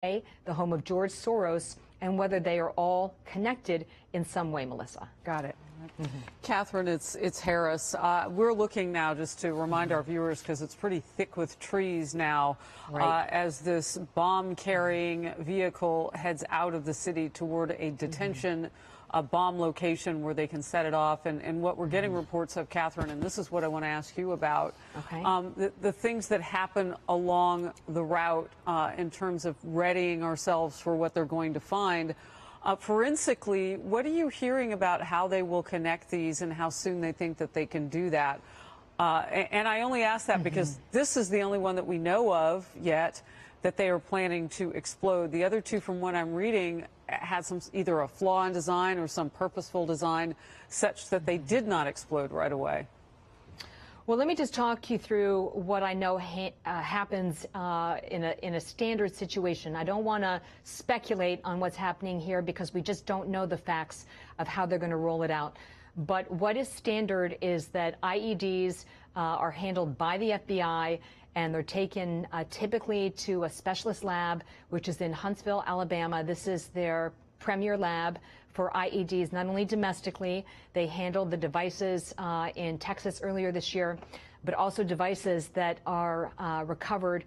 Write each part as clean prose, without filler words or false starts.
the home of George Soros, and whether they are all connected in some way, Melissa. Got it. Catherine, it's Harris. We're looking now, just to remind our viewers, because it's pretty thick with trees now, as this bomb-carrying vehicle heads out of the city toward a detention a bomb location where they can set it off. And what we're getting reports of, Catherine, and this is what I want to ask you about, the things that happen along the route in terms of readying ourselves for what they're going to find. Forensically, what are you hearing about how they will connect these and how soon they think that they can do that? And I only ask that because this is the only one that we know of yet that they are planning to explode. The other two, from what I'm reading, had either a flaw in design or some purposeful design such that they did not explode right away. Well, let me just talk you through what I know happens in a standard situation. I don't want to speculate on what's happening here because we just don't know the facts of how they're going to roll it out. But what is standard is that IEDs are handled by the FBI, and they're taken typically to a specialist lab, which is in Huntsville, Alabama. This is their premier lab for IEDs, not only domestically. They handled the devices in Texas earlier this year, but also devices that are recovered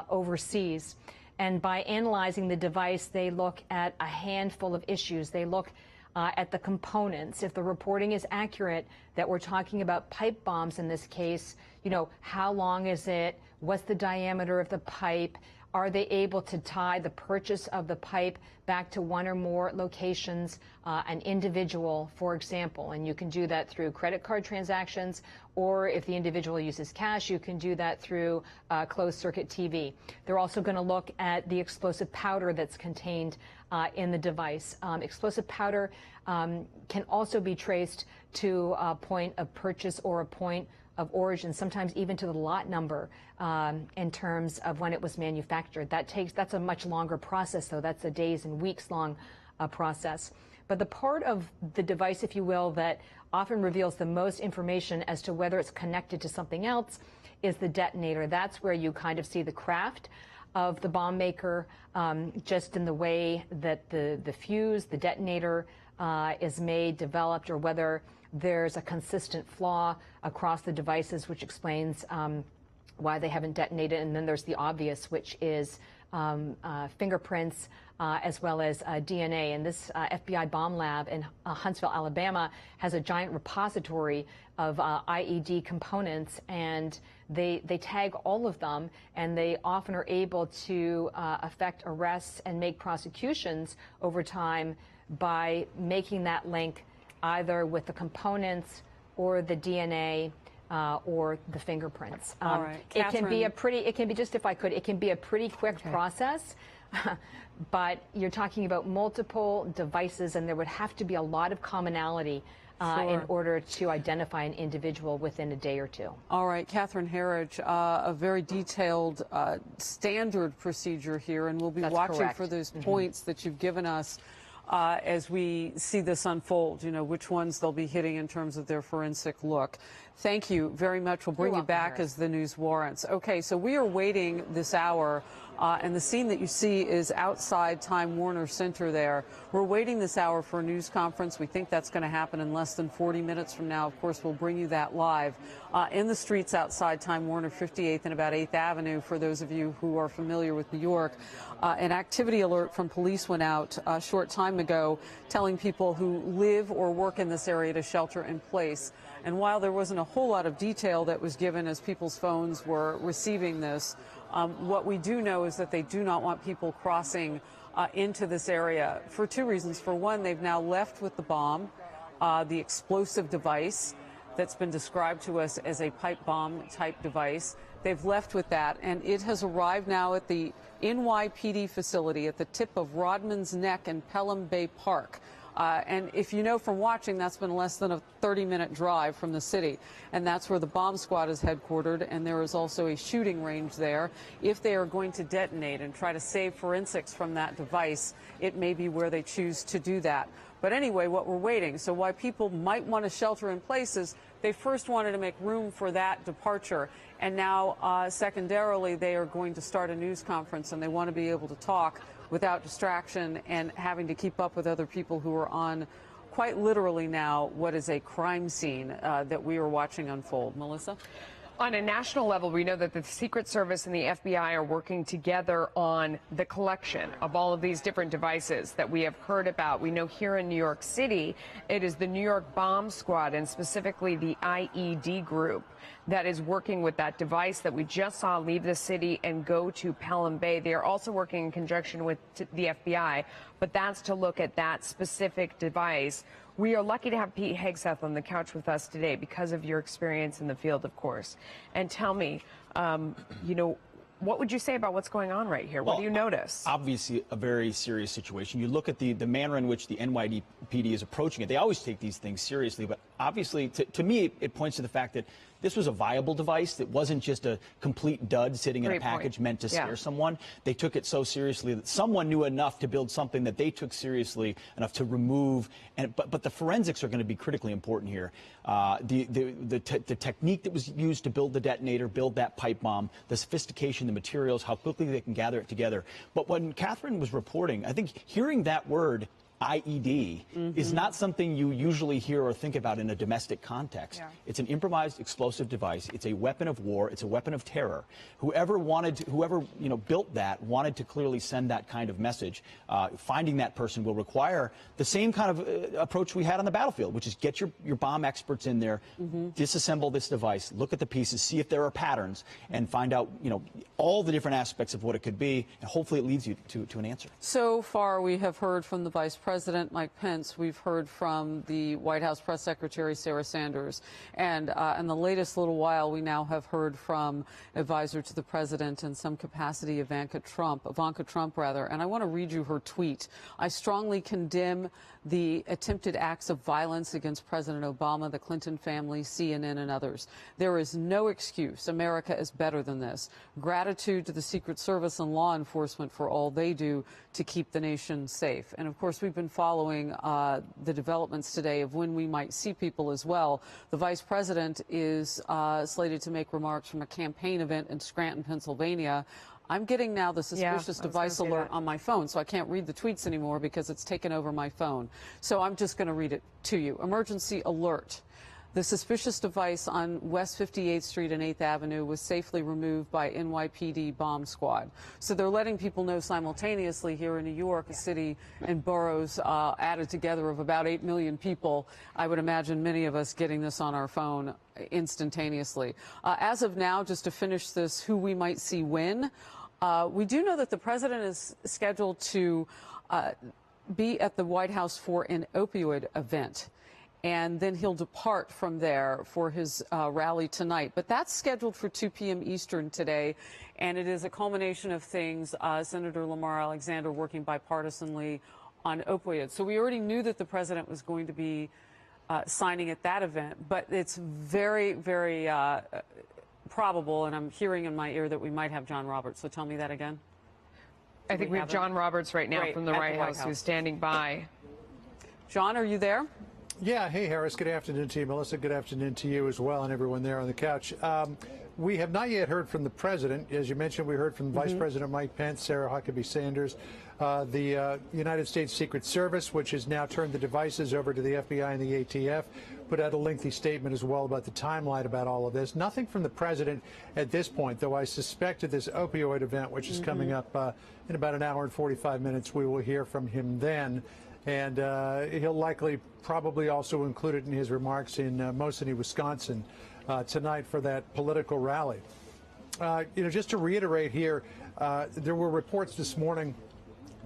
overseas. And by analyzing the device, they look at a handful of issues. They look at the components. If the reporting is accurate that we're talking about pipe bombs in this case, you know, how long is it? What's the diameter of the pipe? Are they able to tie the purchase of the pipe back to one or more locations, an individual, for example? And you can do that through credit card transactions, or if the individual uses cash, you can do that through closed circuit TV. They're also going to look at the explosive powder that's contained in the device. Explosive powder can also be traced to a point of purchase or a point of origin, sometimes even to the lot number in terms of when it was manufactured. That's a much longer process, though. That's a days and weeks long process. But the part of the device, if you will, that often reveals the most information as to whether it's connected to something else is the detonator. That's where you kind of see the craft of the bomb maker, just in the way that the fuse, the detonator is made, developed, or whether there's a consistent flaw across the devices, which explains why they haven't detonated. And then there's the obvious, which is fingerprints as well as DNA. And this FBI bomb lab in Huntsville, Alabama, has a giant repository of IED components, and they tag all of them, and they often are able to effect arrests and make prosecutions over time by making that link either with the components or the DNA or the fingerprints. All right, it can be a pretty quick process, but you're talking about multiple devices, and there would have to be a lot of commonality in order to identify an individual within a day or two. All right, Catherine Herridge, a very detailed standard procedure here, and we'll be watching for those points that you've given us as we see this unfold, you know, which ones they'll be hitting in terms of their forensic look. Thank you very much. We'll bring you back as the news warrants. Okay, so we are waiting this hour, and the scene that you see is outside Time Warner Center there. We're waiting this hour for a news conference. We think that's going to happen in less than 40 minutes from now. Of course, we'll bring you that live in the streets outside Time Warner, 58th and about 8th Avenue, for those of you who are familiar with New York. An activity alert from police went out a short time ago telling people who live or work in this area to shelter in place. And while there wasn't a whole lot of detail that was given as people's phones were receiving this, what we do know is that they do not want people crossing into this area for two reasons. For one, they've now left with the bomb, the explosive device that's been described to us as a pipe bomb type device. They've left with that, and it has arrived now at the NYPD facility at the tip of Rodman's Neck and Pelham Bay Park. And if you know from watching, that's been less than a 30-minute drive from the city. And that's where the bomb squad is headquartered. And there is also a shooting range there. If they are going to detonate and try to save forensics from that device, it may be where they choose to do that. But anyway, what we're waiting. So why people might want to shelter in place is they first wanted to make room for that departure. And now, secondarily, they are going to start a news conference, and they want to be able to talk without distraction and having to keep up with other people who are on quite literally now what is a crime scene that we are watching unfold. Melissa? On a national level, we know that the Secret Service and the FBI are working together on the collection of all of these different devices that we have heard about. We know here in New York City, it is the New York Bomb Squad and specifically the IED group that is working with that device that we just saw leave the city and go to Pelham Bay. They are also working in conjunction with the FBI, but that's to look at that specific device. We are lucky to have Pete Hegseth on the couch with us today because of your experience in the field, of course. And tell me, you know, what would you say about what's going on right here? Well, what do you notice? Obviously, a very serious situation. You look at the manner in which the NYPD is approaching it. They always take these things seriously, but obviously, to me, it points to the fact that this was a viable device that wasn't just a complete dud sitting in a package meant to scare someone. They took it so seriously that someone knew enough to build something that they took seriously enough to remove. But the forensics are going to be critically important here. The technique that was used to build the detonator, build that pipe bomb, the sophistication, the materials, how quickly they can gather it together. But when Catherine was reporting, I think hearing that word IED is not something you usually hear or think about in a domestic context. It's an improvised explosive device. It's a weapon of war. It's a weapon of terror. Whoever built that wanted to clearly send that kind of message. Finding that person will require the same kind of approach we had on the battlefield, which is get your bomb experts in there, disassemble this device, look at the pieces, see if there are patterns, and find out all the different aspects of what it could be, and hopefully it leads you to an answer. So far, we have heard from the Vice President Mike Pence. We've heard from the White House Press Secretary Sarah Sanders. And in the latest little while, we now have heard from advisor to the president in some capacity, Ivanka Trump. And I want to read you her tweet. I strongly condemn the attempted acts of violence against President Obama, the Clinton family, CNN, and others. There is no excuse. America is better than this. Gratitude to the Secret Service and law enforcement for all they do to keep the nation safe. And of course, we've been following the developments today of when we might see people as well. The vice president is slated to make remarks from a campaign event in Scranton, Pennsylvania. I'm getting now the suspicious device alert on my phone, so I can't read the tweets anymore because it's taken over my phone. So I'm just going to read it to you. Emergency alert. The suspicious device on West 58th Street and 8th Avenue was safely removed by NYPD bomb squad. So they're letting people know simultaneously here in New York, a city and boroughs added together of about 8 million people. I would imagine many of us getting this on our phone instantaneously. As of now, just to finish this, who we might see when, we do know that the president is scheduled to be at the White House for an opioid event. And then he'll depart from there for his rally tonight. But that's scheduled for 2 p.m. Eastern today, and it is a culmination of things. Senator Lamar Alexander working bipartisanly on opioids. So we already knew that the president was going to be signing at that event, but it's very, very probable, and I'm hearing in my ear that we might have John Roberts. So tell me that again. I think we have John Roberts right now from the White House who's standing by. John, are you there? Yeah. Hey, Harris. Good afternoon to you, Melissa. Good afternoon to you as well, and everyone there on the couch. We have not yet heard from the president. As you mentioned, we heard from Vice President Mike Pence, Sarah Huckabee Sanders, the United States Secret Service, which has now turned the devices over to the FBI and the ATF, put out a lengthy statement as well about the timeline about all of this. Nothing from the president at this point, though I suspect at this opioid event, which is coming up in about an hour and 45 minutes, we will hear from him then. And he'll likely probably also include it in his remarks in Mosinee, Wisconsin tonight for that political rally. Just to reiterate here, there were reports this morning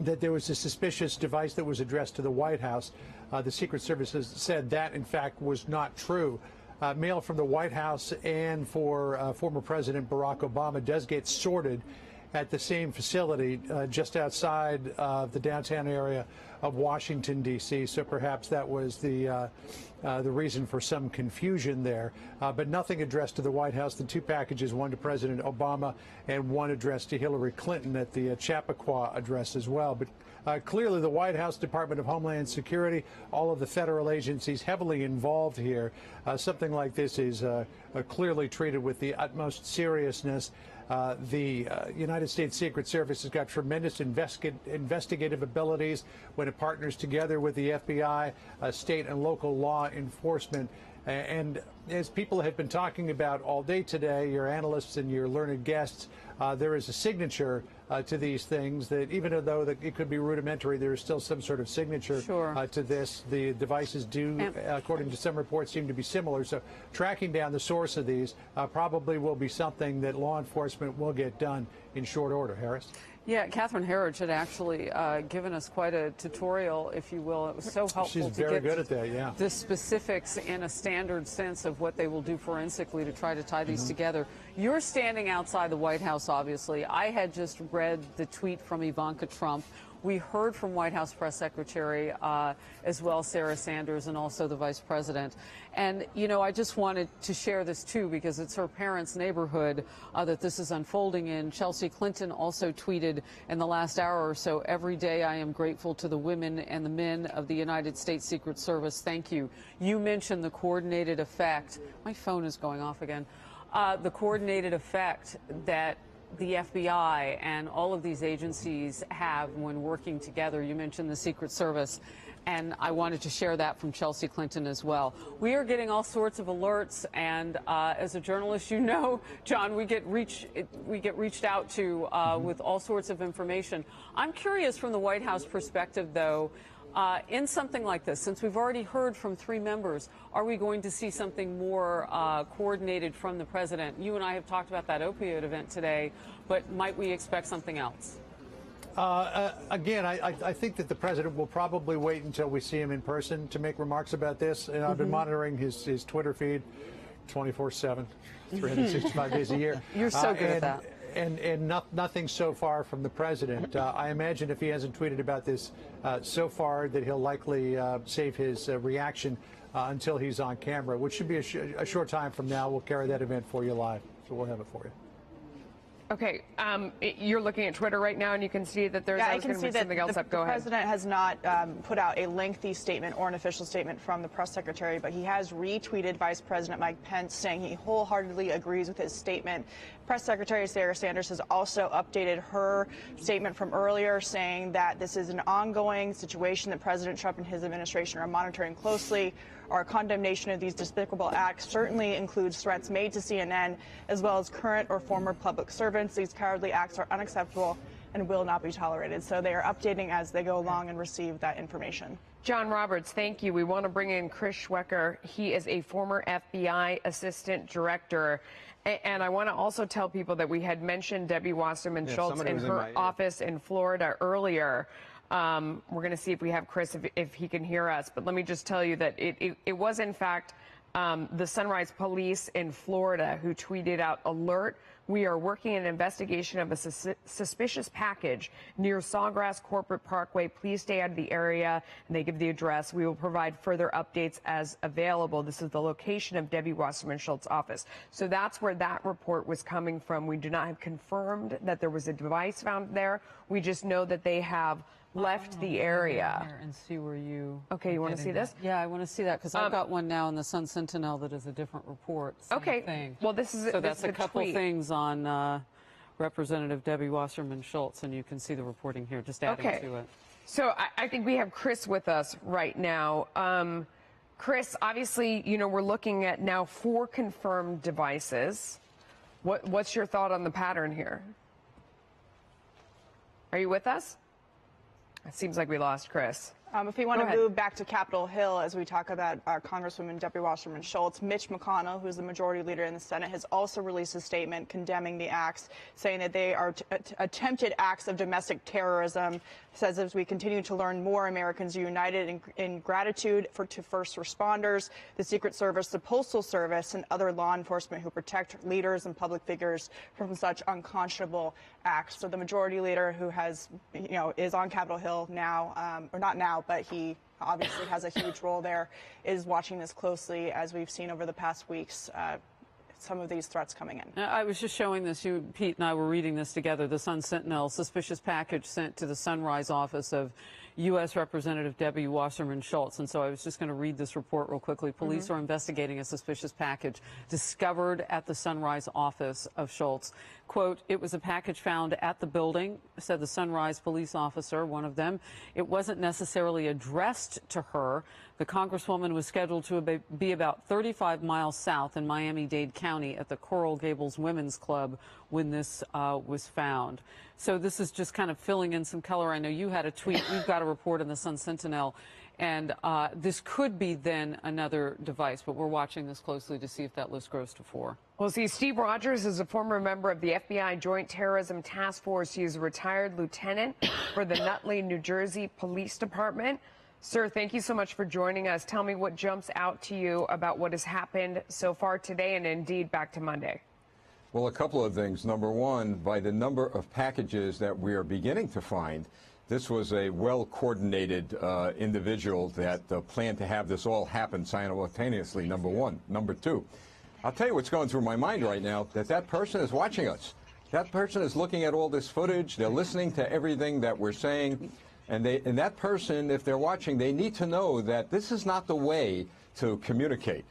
that there was a suspicious device that was addressed to the White House. The Secret Service has said that, in fact, was not true. Mail from the White House and for former President Barack Obama does get sorted at the same facility just outside the downtown area of Washington, D.C. So perhaps that was the reason for some confusion there. But nothing addressed to the White House. The two packages, one to President Obama and one addressed to Hillary Clinton at the Chappaqua address as well. But clearly the White House, Department of Homeland Security, all of the federal agencies heavily involved here. Something like this is clearly treated with the utmost seriousness. The United States Secret Service has got tremendous investigative abilities when it partners together with the FBI, state and local law enforcement. And as people have been talking about all day today, your analysts and your learned guests, there is a signature to these things that even though it could be rudimentary, there is still some sort of signature to this. The devices do, according to some reports, seem to be similar. So tracking down the source of these probably will be something that law enforcement will get done in short order. Harris? Yeah, Catherine Herridge had actually given us quite a tutorial, if you will. It was so helpful. She's very good at that, yeah. The specifics in a standard sense of what they will do forensically to try to tie these together. You're standing outside the White House, obviously. I had just read the tweet from Ivanka Trump. We heard from White House Press Secretary as well, Sarah Sanders, and also the Vice President. And, you know, I just wanted to share this, too, because it's her parents' neighborhood that this is unfolding in. Chelsea Clinton also tweeted in the last hour or so, "Every day I am grateful to the women and the men of the United States Secret Service. Thank you." You mentioned the coordinated effect. My phone is going off again. The coordinated effect that the FBI and all of these agencies have when working together. You mentioned the Secret Service, and I wanted to share that from Chelsea Clinton as well. We are getting all sorts of alerts, and as a journalist, you know, John, we get reached out to with all sorts of information. I'm curious from the White House perspective, though, in something like this, since we've already heard from 3 members, are we going to see something more coordinated from the president? You and I have talked about that opioid event today, but might we expect something else? Again, I think that the president will probably wait until we see him in person to make remarks about this. And I've been monitoring his Twitter feed 24/7, 365 days a year. You're so good at that. And nothing so far from the president. I imagine if he hasn't tweeted about this so far, that he'll likely save his reaction until he's on camera, which should be a short time from now. We'll carry that event for you live, so we'll have it for you. Okay, you're looking at Twitter right now, and you can see that there's I can see that something else up. Go ahead. The president has not put out a lengthy statement or an official statement from the press secretary, but he has retweeted Vice President Mike Pence, saying he wholeheartedly agrees with his statement. Press Secretary Sarah Sanders has also updated her statement from earlier, saying that this is an ongoing situation that President Trump and his administration are monitoring closely. Our condemnation of these despicable acts certainly includes threats made to CNN, as well as current or former public servants. These cowardly acts are unacceptable and will not be tolerated. So they are updating as they go along and receive that information. John Roberts, thank you. We want to bring in Chris Schwecker. He is a former FBI assistant director. And I want to also tell people that we had mentioned Debbie Wasserman Schultz in her office in Florida earlier. We're going to see if we have Chris, if he can hear us. But let me just tell you that it was, in fact, the Sunrise Police in Florida who tweeted out, "Alert, we are working an investigation of a suspicious package near Sawgrass Corporate Parkway. Please stay out of the area." And they give the address. "We will provide further updates as available." This is the location of Debbie Wasserman Schultz's office. So that's where that report was coming from. We do not have confirmed that there was a device found there. We just know that they have left the area. And see where you. Okay, you want to see this? Yeah, I want to see that because I've got one now in the Sun Sentinel that is a different report. Okay. Thing. Well, this is so this that's is a couple things on Representative Debbie Wasserman Schultz, and you can see the reporting here. Just adding to it. So I think we have Chris with us right now. Chris, obviously, you know, we're looking at now 4 confirmed devices. What's your thought on the pattern here? Are you with us? It seems like we lost Chris. If we want to move back to Capitol Hill, as we talk about Congresswoman Debbie Wasserman Schultz, Mitch McConnell, who is the majority leader in the Senate, has also released a statement condemning the acts, saying that they are attempted acts of domestic terrorism. Says as we continue to learn more, Americans are united in gratitude to first responders, the Secret Service, the Postal Service, and other law enforcement who protect leaders and public figures from such unconscionable acts. So the majority leader, who has, you know, is on Capitol Hill now, or not now, but he obviously has a huge role there, is watching this closely, as we've seen over the past weeks. Some of these threats coming in. I was just showing this. Pete and I were reading this together. The Sun Sentinel, suspicious package sent to the Sunrise office of U.S. Representative Debbie Wasserman Schultz. And so I was just going to read this report real quickly. Police are investigating a suspicious package discovered at the Sunrise office of Schultz. quote, "It was a package found at the building," said the Sunrise police officer, one of them. "It wasn't necessarily addressed to her." The Congresswoman was scheduled to be about 35 miles south in Miami-Dade County at the Coral Gables Women's Club when this was found. So this is just kind of filling in some color. I know you had a tweet. We've got a report in the Sun-Sentinel. And this could be then another device, but we're watching this closely to see if that list grows to 4. Well, see, Steve Rogers is a former member of the FBI Joint Terrorism Task Force. He is a retired lieutenant for the Nutley, New Jersey Police Department. Sir, thank you so much for joining us. Tell me what jumps out to you about what has happened so far today and indeed back to Monday. Well, a couple of things. Number one, by the number of packages that we are beginning to find, this was a well-coordinated individual that planned to have this all happen simultaneously, number one. Number two, I'll tell you what's going through my mind right now, that person is watching us. That person is looking at all this footage. They're listening to everything that we're saying. And that person, if they're watching, they need to know that this is not the way to communicate.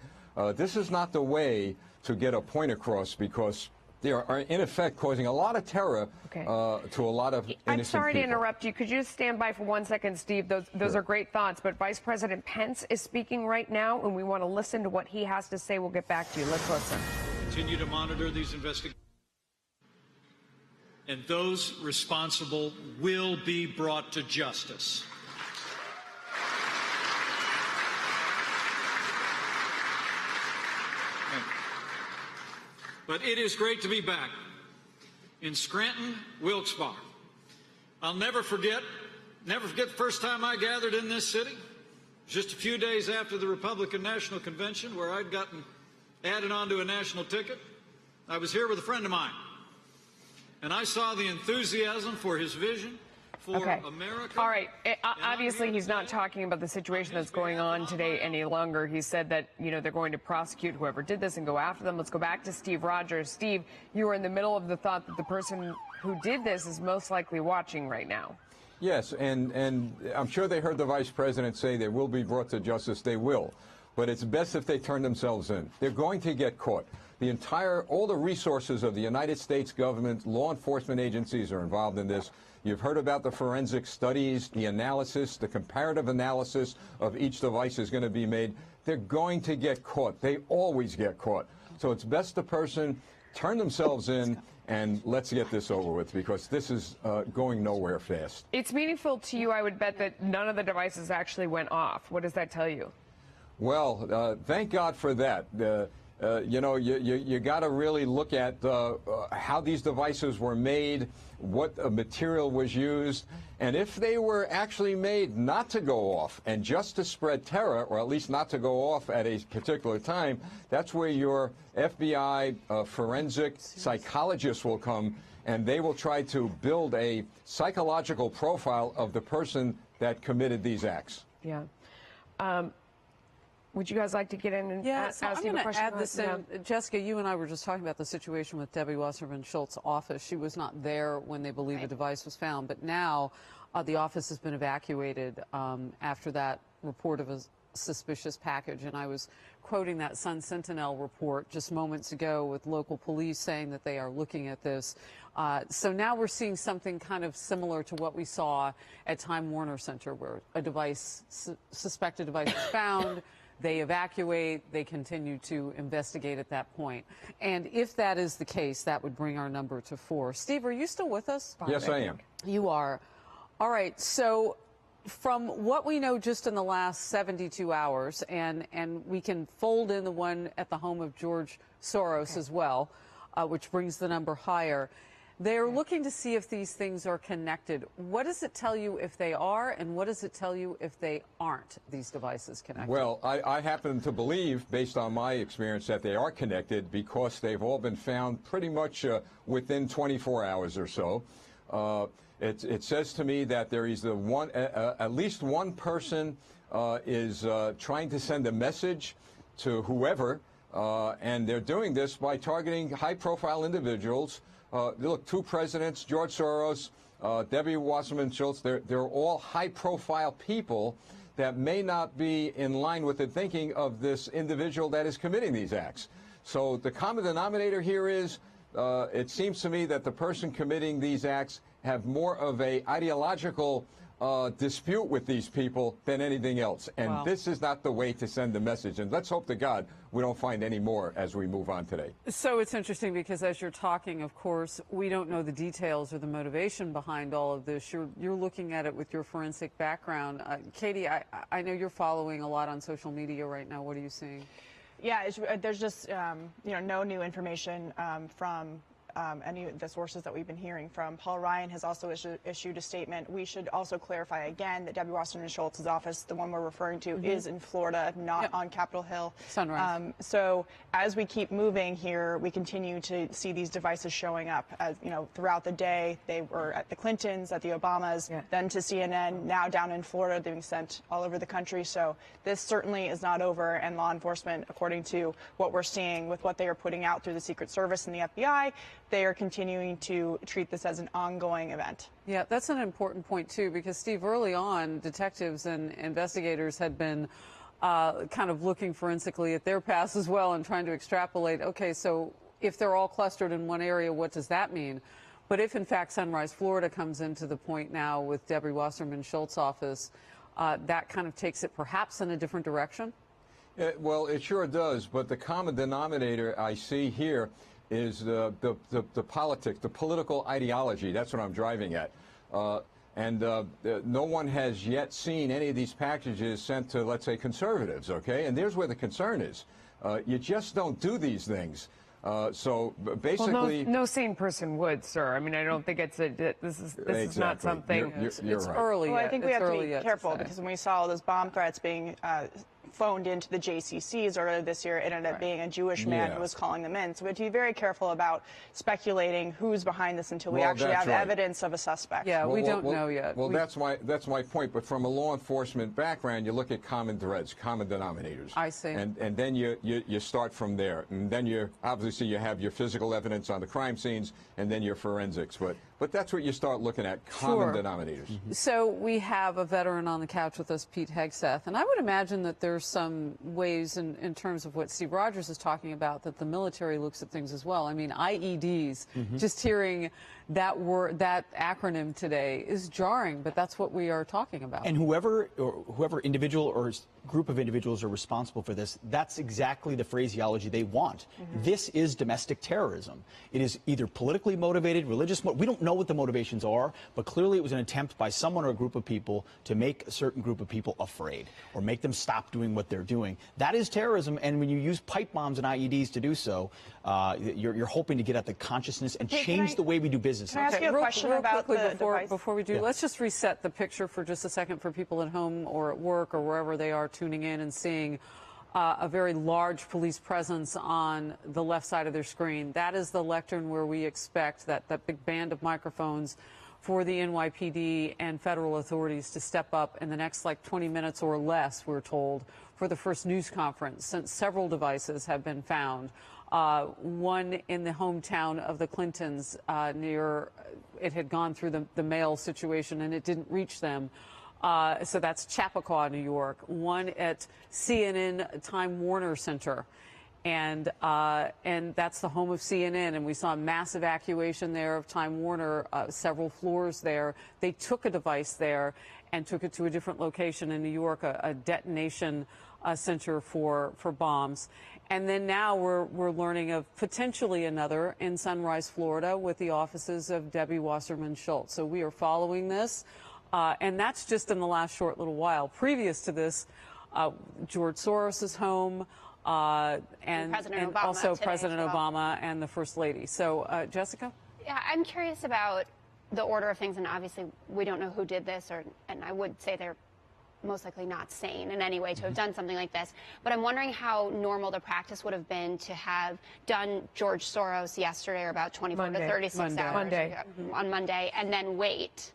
This is not the way to get a point across, because they are in effect causing a lot of terror to a lot of innocent I'm sorry people. to interrupt you. Could you just stand by for 1 second, Steve? Those Sure. are great thoughts, but Vice President Pence is speaking right now, and we want to listen to what he has to say. We'll get back to you. Let's listen. Continue to monitor these investigations, and those responsible will be brought to justice. But it is great to be back in Scranton, Wilkes-Barre. I'll never forget the first time I gathered in this city. Just a few days after the Republican National Convention, where I'd gotten added onto a national ticket. I was here with a friend of mine, and I saw the enthusiasm for his vision for America. All right. Obviously, he's not talking about the situation that's going on today any longer. He said that, they're going to prosecute whoever did this and go after them. Let's go back to Steve Rogers. Steve, you were in the middle of the thought that the person who did this is most likely watching right now. Yes, and I'm sure they heard the Vice President say they will be brought to justice. They will. But it's best if they turn themselves in. They're going to get caught. All the resources of the United States government, law enforcement agencies are involved in this. You've heard about the forensic studies, the analysis, the comparative analysis of each device is going to be made. They're going to get caught. They always get caught. So it's best the person turn themselves in and let's get this over with, because this is going nowhere fast. It's meaningful to you, I would bet, that none of the devices actually went off. What does that tell you? Well, thank God for that. You got to really look at how these devices were made, what material was used, and if they were actually made not to go off and just to spread terror, or at least not to go off at a particular time, that's where your FBI forensic psychologists will come, and they will try to build a psychological profile of the person that committed these acts. Yeah. Would you guys like to get in and so ask I'm you a going to question? add this in. Jessica, you and I were just talking about the situation with Debbie Wasserman Schultz's office. She was not there when they believe the device was found, but now the office has been evacuated after that report of a suspicious package. And I was quoting that Sun-Sentinel report just moments ago with local police saying that they are looking at this. So now we're seeing something kind of similar to what we saw at Time Warner Center, where a device, suspected device was found. They evacuate. They continue to investigate at that point. And if that is the case, that would bring our number to 4. Steve, are you still with us? Yes, I am. You are. All right. So from what we know just in the last 72 hours, and we can fold in the one at the home of George Soros as well, which brings the number higher. They're looking to see if these things are connected. What does it tell you if they are, and what does it tell you if they aren't, these devices connected? Well, I happen to believe, based on my experience, that they are connected because they've all been found pretty much within 24 hours or so. It says to me that there is at least one person is trying to send a message to whoever, and they're doing this by targeting high-profile individuals. Look, 2 presidents, George Soros, Debbie Wasserman Schultz, they're all high-profile people that may not be in line with the thinking of this individual that is committing these acts. So the common denominator here is it seems to me that the person committing these acts have more of a ideological dispute with these people than anything else. And this is not the way to send the message. And let's hope to God we don't find any more as we move on today. So it's interesting because as you're talking, of course, we don't know the details or the motivation behind all of this. You're looking at it with your forensic background. Katie, I know you're following a lot on social media right now. What are you seeing? Yeah, there's just no new information from any of the sources that we've been hearing from. Paul Ryan has also issued a statement. We should also clarify again that Debbie Wasserman Schultz's office, the one we're referring to, is in Florida, not on Capitol Hill. Sunrise. So as we keep moving here, we continue to see these devices showing up as, throughout the day. They were at the Clintons, at the Obamas, then to CNN, now down in Florida. They're being sent all over the country. So this certainly is not over, and law enforcement, according to what we're seeing with what they are putting out through the Secret Service and the FBI, they are continuing to treat this as an ongoing event. Yeah, that's an important point, too, because, Steve, early on, detectives and investigators had been kind of looking forensically at their past as well and trying to extrapolate, okay, so if they're all clustered in one area, what does that mean? But if, in fact, Sunrise, Florida comes into the point now with Debbie Wasserman Schultz's office, that kind of takes it perhaps in a different direction? Well, it sure does, but the common denominator I see here is the politics, the political ideology. That's what I'm driving at. No one has yet seen any of these packages sent to, let's say, conservatives, okay? And there's where the concern is. You just don't do these things. So basically, well, no sane person would, sir. I mean, I don't think it's this is not something. You're it's right. early. Well, yet. I think we It's have to early be yet careful to say. because when we saw all those bomb threats being phoned into the JCCs earlier this year, it ended up being a Jewish man who was calling them in. So we have to be very careful about speculating who's behind this until we actually have evidence of a suspect. Yeah, we don't know yet. Well, that's my point. But from a law enforcement background, you look at common threads, common denominators. I see. And then you start from there. And then obviously you have your physical evidence on the crime scenes, and then your forensics. But that's what you start looking at, common denominators. So we have a veteran on the couch with us, Pete Hegseth, and I would imagine that there's some ways in terms of what Steve Rogers is talking about that the military looks at things as well. I mean, IEDs, just hearing that word, that acronym today is jarring, but that's what we are talking about. And whoever individual or group of individuals are responsible for this, that's exactly the phraseology they want. This is domestic terrorism. It is either politically motivated, religious, we don't know what the motivations are, but clearly it was an attempt by someone or a group of people to make a certain group of people afraid or make them stop doing what they're doing. That is terrorism, and when you use pipe bombs and IEDs to do so, you're hoping to get at the consciousness and change the way we do business. Can I ask you a question about the device? Before we do, let's just reset the picture for just a second for people at home or at work or wherever they are tuning in and seeing a very large police presence on the left side of their screen. That is the lectern where we expect that big band of microphones for the NYPD and federal authorities to step up in the next 20 minutes or less, we're told, for the first news conference, since several devices have been found. One in the hometown of the Clintons it had gone through the mail situation and it didn't reach them. So that's Chappaqua, New York. One at CNN Time Warner Center. And that's the home of CNN. And we saw a mass evacuation there of Time Warner, several floors there. They took a device there and took it to a different location in New York, a detonation center for bombs. And then now we're learning of potentially another in Sunrise, Florida, with the offices of Debbie Wasserman Schultz. So we are following this. And that's just in the last short little while. Previous to this, George Soros' home, and also President Obama and the First Lady. So, Jessica? Yeah, I'm curious about the order of things, and obviously we don't know who did this, and I would say they're most likely not sane in any way to have done something like this. But I'm wondering how normal the practice would have been to have done George Soros yesterday, or about 24 to 36 hours on Monday, and then wait.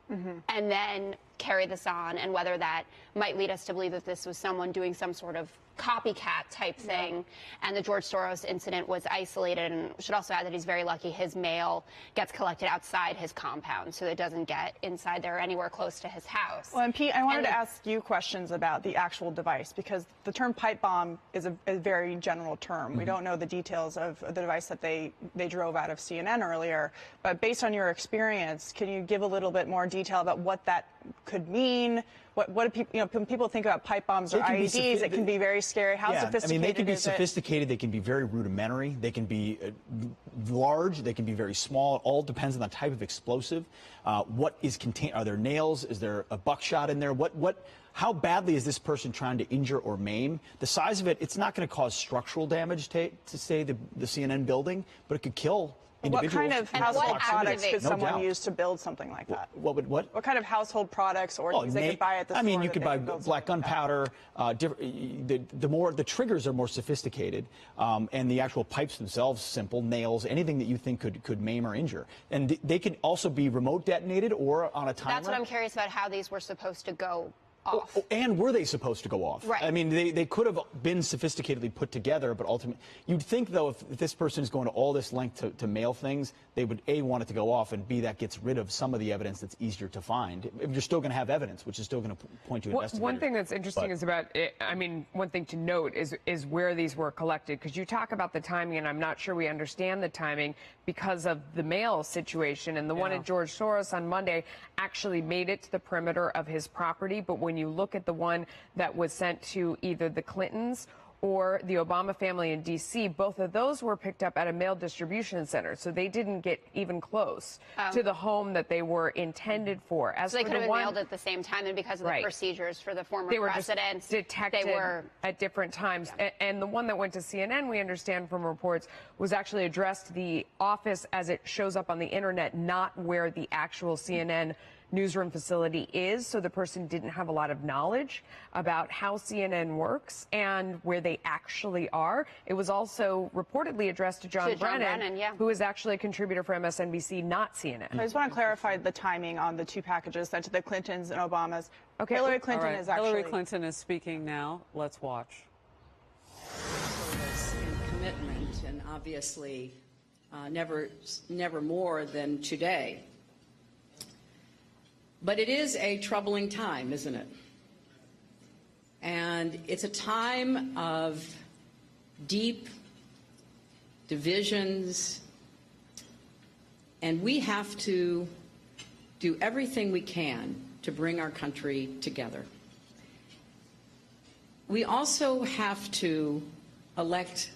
And then carry this on, and whether that might lead us to believe that this was someone doing some sort of copycat type thing, and the George Soros incident was isolated. And should also add that he's very lucky his mail gets collected outside his compound, so it doesn't get inside there or anywhere close to his house. Well, and Pete, I wanted to ask you questions about the actual device, because the term pipe bomb is a very general term. We don't know the details of the device that they drove out of CNN earlier, but based on your experience, can you give a little bit more detail about what that could mean? What do people, when people think about pipe bombs or IEDs, it can be very scary. How sophisticated is it? I mean, they can be sophisticated. They can be very rudimentary. They can be large. They can be very small. It all depends on the type of explosive. What is contained? Are there nails? Is there a buckshot in there? How badly is this person trying to injure or maim? The size of it, it's not going to cause structural damage to say the CNN building, but it could kill individuals. What kind of household products could someone use to build something like that? What kind of household products or things they could buy at the store? I mean, you could buy black gunpowder. The triggers are more sophisticated, and the actual pipes themselves simple. Nails, anything that you think could maim or injure, and they can also be remote detonated or on a timer. That's what I'm curious about, how these were supposed to go off. And were they supposed to go off? Right. I mean, they could have been sophisticatedly put together, but ultimately, you'd think, though, if this person is going to all this length to mail things, they would, A, want it to go off, and B, that gets rid of some of the evidence that's easier to find. You're still going to have evidence, which is still going to point to investigators. One thing that's interesting is about, one thing to note is where these were collected, because you talk about the timing, and I'm not sure we understand the timing because of the mail situation. And the one at George Soros on Monday actually made it to the perimeter of his property, but when you look at the one that was sent to either the Clintons or the Obama family in D.C., both of those were picked up at a mail distribution center, so they didn't get even close to the home that they were intended for. So they could have been mailed at the same time, and because of the procedures for the former presidents, detected at different times. Yeah. And the one that went to CNN, we understand from reports, was actually addressed to the office as it shows up on the internet, not where the actual CNN newsroom facility is, so the person didn't have a lot of knowledge about how CNN works and where they actually are. It was also reportedly addressed to John Brennan, who is actually a contributor for MSNBC, not CNN. I just want to clarify the timing on the two packages sent to the Clintons and Obamas. Okay. Hillary Clinton is actually... Hillary Clinton is speaking now. Let's watch. And commitment, and obviously never more than today. But it is a troubling time, isn't it? And it's a time of deep divisions, and we have to do everything we can to bring our country together. We also have to elect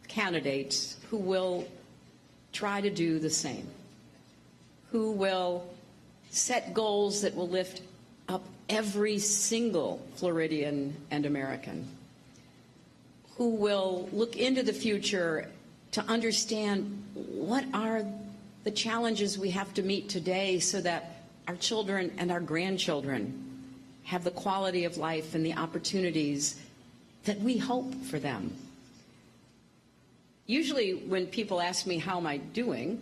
candidates who will try to do the same, who will set goals that will lift up every single Floridian and American, who will look into the future to understand what are the challenges we have to meet today so that our children and our grandchildren have the quality of life and the opportunities that we hope for them. Usually when people ask me how am I doing,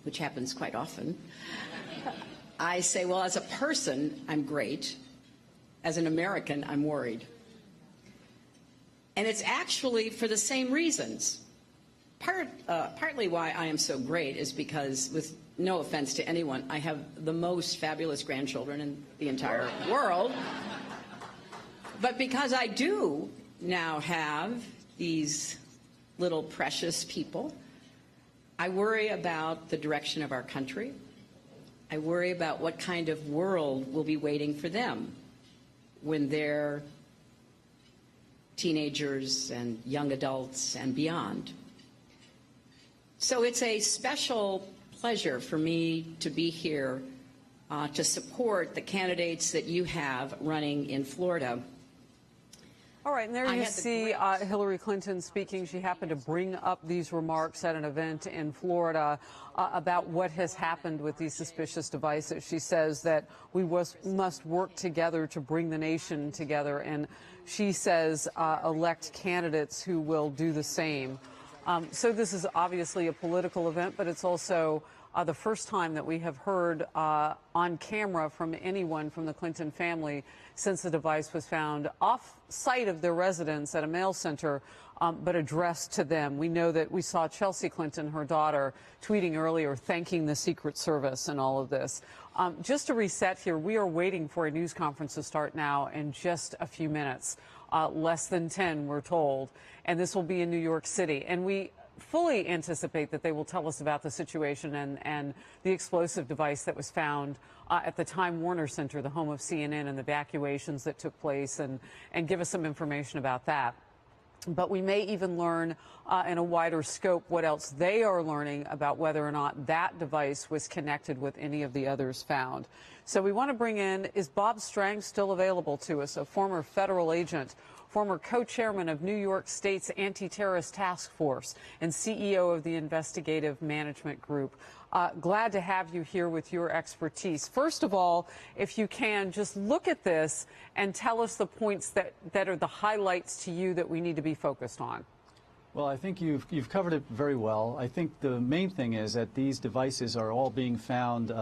which happens quite often, I say, well, as a person, I'm great. As an American, I'm worried. And it's actually for the same reasons. Partly why I am so great is because, with no offense to anyone, I have the most fabulous grandchildren in the entire world. But because I do now have these little precious people, I worry about the direction of our country. I worry about what kind of world will be waiting for them when they're teenagers and young adults and beyond. So it's a special pleasure for me to be here to support the candidates that you have running in Florida. All right, and there you see Hillary Clinton speaking. She happened to bring up these remarks at an event in Florida about what has happened with these suspicious devices. She says that we must work together to bring the nation together, and she says elect candidates who will do the same. So this is obviously a political event, but it's also the first time that we have heard on camera from anyone from the Clinton family since the device was found off site of their residence at a mail center, but addressed to them. We know that we saw Chelsea Clinton, her daughter, tweeting earlier, thanking the Secret Service and all of this. Just to reset here, we are waiting for a news conference to start now in just a few minutes, less than 10, we're told, and this will be in New York City. And we fully anticipate that they will tell us about the situation and the explosive device that was found at the Time Warner Center, the home of CNN, and the evacuations that took place, and give us some information about that. But we may even learn in a wider scope what else they are learning about whether or not that device was connected with any of the others found. So we want to bring in, is Bob Strang still available to us, a former federal agent, former co-chairman of New York State's Anti-Terrorist Task Force and CEO of the Investigative Management Group. Glad to have you here with your expertise. First of all, if you can, just look at this and tell us the points that are the highlights to you that we need to be focused on. Well, I think you've covered it very well. I think the main thing is that these devices are all being found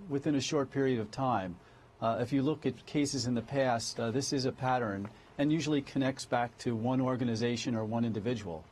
within a short period of time. If you look at cases in the past, this is a pattern and usually connects back to one organization or one individual.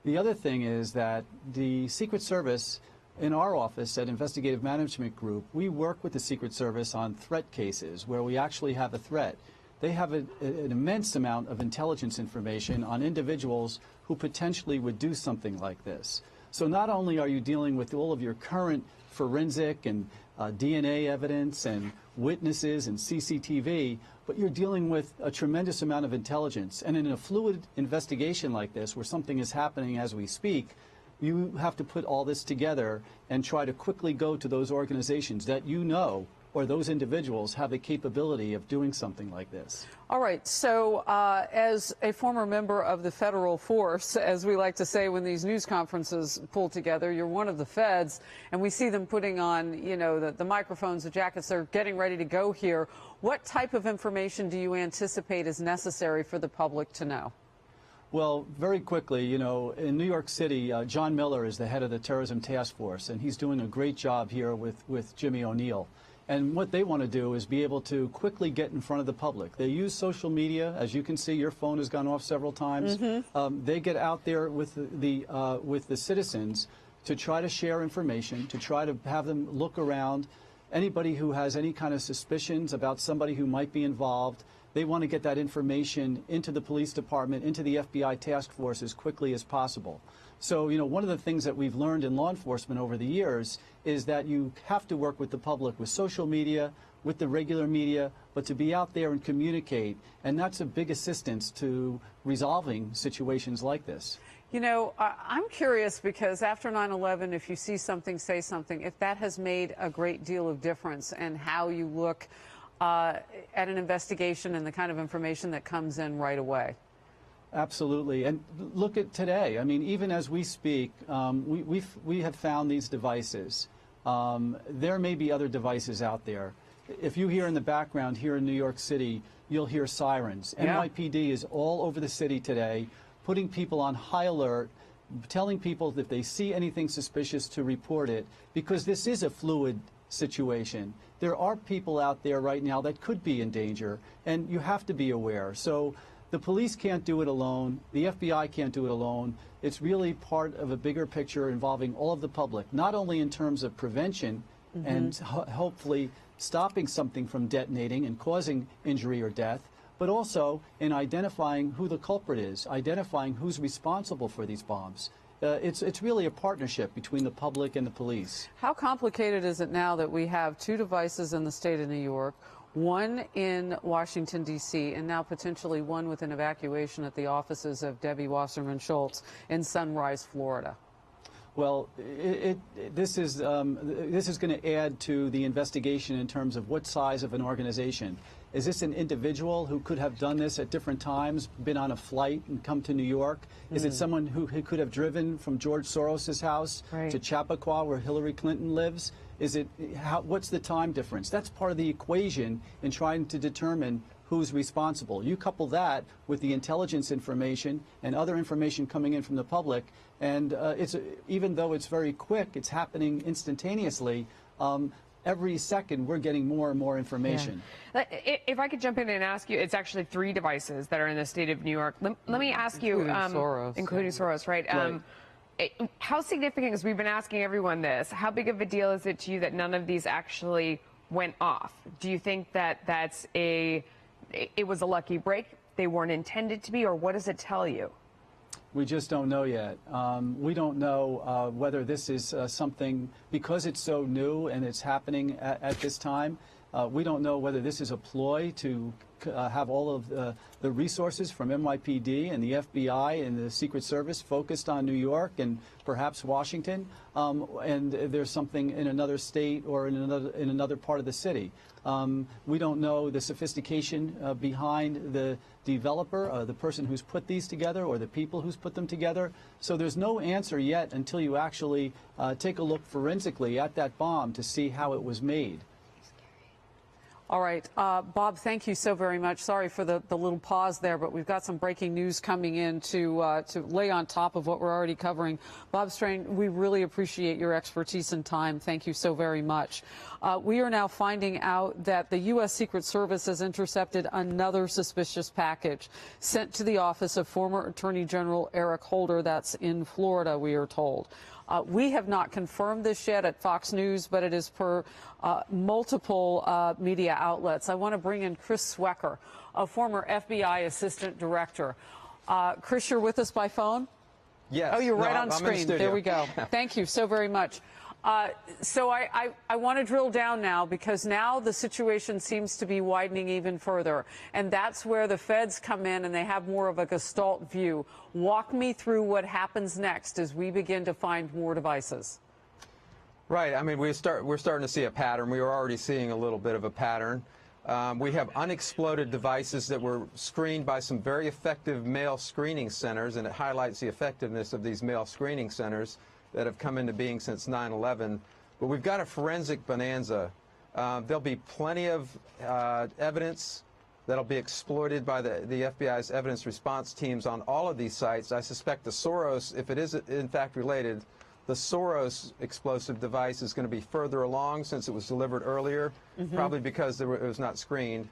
The other thing is that the Secret Service, in our office at Investigative Management Group, we work with the Secret Service on threat cases where we actually have a threat. They have an immense amount of intelligence information on individuals who potentially would do something like this. So not only are you dealing with all of your current forensic and DNA evidence and witnesses and CCTV, but you're dealing with a tremendous amount of intelligence. And in a fluid investigation like this, where something is happening as we speak, you have to put all this together and try to quickly go to those organizations that you know or those individuals have the capability of doing something like this. All right. So as a former member of the federal force, as we like to say when these news conferences pull together, you're one of the feds, and we see them putting on, you know, the microphones, the jackets, they're getting ready to go here. What type of information do you anticipate is necessary for the public to know? Well, very quickly, you know, in New York City, John Miller is the head of the Terrorism Task Force, and he's doing a great job here with Jimmy O'Neill. And what they want to do is be able to quickly get in front of the public. They use social media. As you can see, your phone has gone off several times. They get out there with the citizens to try to share information, to try to have them look around. Anybody who has any kind of suspicions about somebody who might be involved, they want to get that information into the police department, into the FBI task force as quickly as possible. So, you know, one of the things that we've learned in law enforcement over the years is that you have to work with the public, with social media, with the regular media, but to be out there and communicate. And that's a big assistance to resolving situations like this. You know, I'm curious because after 9/11, if you see something, say something, if that has made a great deal of difference in how you look at an investigation and the kind of information that comes in right away. Absolutely. And look at today. I mean, even as we speak, we have found these devices. There may be other devices out there. If you hear in the background here in New York City, you'll hear sirens. Yeah. NYPD is all over the city today, putting people on high alert, telling people that if they see anything suspicious to report it, because this is a fluid situation. There are people out there right now that could be in danger, and you have to be aware. So the police can't do it alone. The FBI can't do it alone. It's really part of a bigger picture involving all of the public, not only in terms of prevention and hopefully stopping something from detonating and causing injury or death, but also in identifying who the culprit is, identifying who's responsible for these bombs. It's really a partnership between the public and the police. How complicated is it now that we have two devices in the state of New York, one in Washington, D.C., and now potentially one with an evacuation at the offices of Debbie Wasserman Schultz in Sunrise, Florida? Well, this is going to add to the investigation in terms of what size of an organization. Is this an individual who could have done this at different times, been on a flight and come to New York? Is it someone who could have driven from George Soros's house to Chappaqua, where Hillary Clinton lives? Is it what's the time difference? That's part of the equation in trying to determine who's responsible. You couple that with the intelligence information and other information coming in from the public, and even though it's very quick, it's happening instantaneously. Every second, we're getting more and more information. Yeah. If I could jump in and ask you, it's actually 3 devices that are in the state of New York. Let me ask you, including Soros, right? How significant, because we've been asking everyone this, how big of a deal is it to you that none of these actually went off? Do you think that it was a lucky break, they weren't intended to be, or what does it tell you? We just don't know yet. We don't know whether this is something, because it's so new and it's happening at this time, we don't know whether this is a ploy to have all of the resources from NYPD and the FBI and the Secret Service focused on New York and perhaps Washington, and there's something in another state or in another part of the city. We don't know the sophistication behind the developer, the person who's put these together, or the people who's put them together. So there's no answer yet until you actually take a look forensically at that bomb to see how it was made. All right. Bob, thank you so very much. Sorry for the little pause there, but we've got some breaking news coming in to lay on top of what we're already covering. Bob Strain, we really appreciate your expertise and time. Thank you so very much. We are now finding out that the U.S. Secret Service has intercepted another suspicious package sent to the office of former Attorney General Eric Holder. That's in Florida, we are told. We have not confirmed this yet at Fox News, but it is per multiple media outlets. I want to bring in Chris Swecker, a former FBI Assistant Director. Chris, you're with us by phone? Yes. Oh, you're right on I'm screen. There we go. Thank you so very much. So I want to drill down now, because now the situation seems to be widening even further. And that's where the feds come in and they have more of a Gestalt view. Walk me through what happens next as we begin to find more devices. Right. I mean, we're starting to see a pattern. We were already seeing a little bit of a pattern. We have unexploded devices that were screened by some very effective mail screening centers, and it highlights the effectiveness of these mail screening centers that have come into being since 9/11. But we've got a forensic bonanza. There'll be plenty of evidence that'll be exploited by the FBI's evidence response teams on all of these sites. I suspect the Soros, if it is in fact related, the Soros explosive device is going to be further along since it was delivered earlier, probably because it was not screened.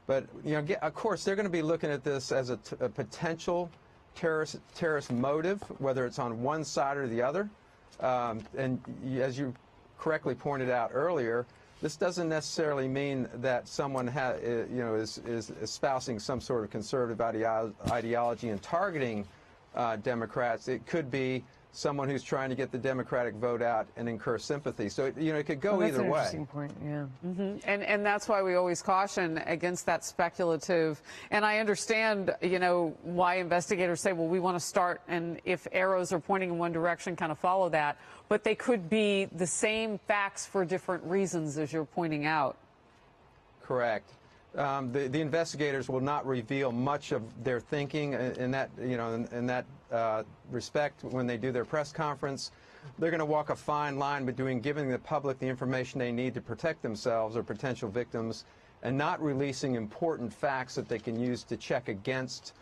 But, you know, of course, they're going to be looking at this as a potential terrorist motive, whether it's on one side or the other. And as you correctly pointed out earlier, this doesn't necessarily mean that someone is espousing some sort of conservative ideology and targeting Democrats. It could be someone who's trying to get the Democratic vote out and incur sympathy. So, it could go either way. That's an interesting point, yeah. And that's why we always caution against that speculative. And I understand, why investigators say, well, we want to start, and if arrows are pointing in one direction, kind of follow that. But they could be the same facts for different reasons, as you're pointing out. Correct. The investigators will not reveal much of their thinking in that, in that respect when they do their press conference. They're going to walk a fine line between giving the public the information they need to protect themselves or potential victims and not releasing important facts that they can use to check against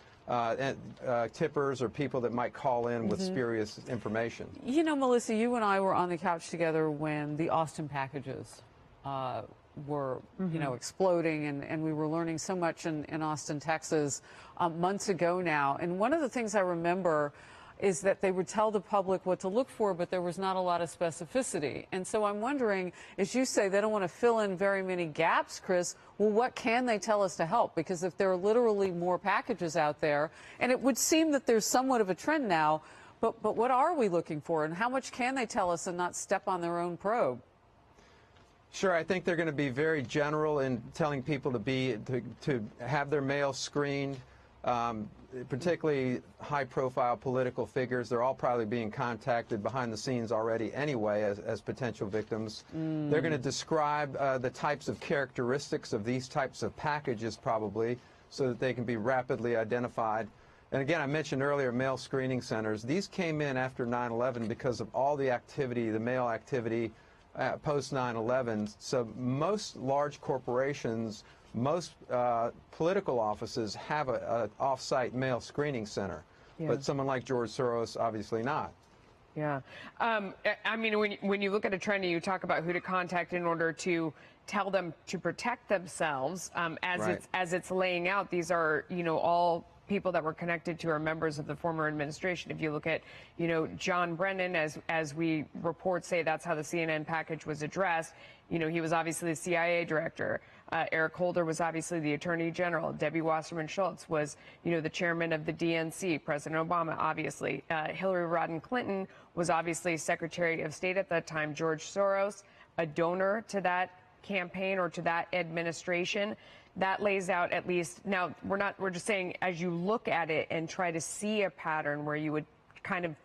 tippers or people that might call in with spurious information. Melissa, you and I were on the couch together when the Austin packages were, exploding, and we were learning so much in Austin, Texas, months ago now. And one of the things I remember is that they would tell the public what to look for, but there was not a lot of specificity. And so I'm wondering, as you say, they don't want to fill in very many gaps, Chris, well, what can they tell us to help? Because if there are literally more packages out there, and it would seem that there's somewhat of a trend now, but what are we looking for, and how much can they tell us and not step on their own probe? Sure, I think they're going to be very general in telling people to have their mail screened, particularly high-profile political figures. They're all probably being contacted behind the scenes already anyway as potential victims. They're going to describe the types of characteristics of these types of packages probably so that they can be rapidly identified. And again, I mentioned earlier mail screening centers. These came in after 9/11 because of all the activity, the mail activity, post 9/11, so most large corporations most political offices have an off-site mail screening center, but someone like George Soros, obviously not. Yeah. I mean, when you look at a trend and you talk about who to contact in order to tell them to protect themselves, as it's laying out, these are, all people that were connected to are members of the former administration. If you look at, John Brennan, as we reports say, that's how the CNN package was addressed. He was obviously the CIA director. Eric Holder was obviously the Attorney General. Debbie Wasserman Schultz was, the chairman of the DNC. President Obama, obviously. Hillary Rodham Clinton was obviously Secretary of State at that time. George Soros, a donor to that campaign or to that administration. That lays out at least, now we're just saying as you look at it and try to see a pattern where you would kind of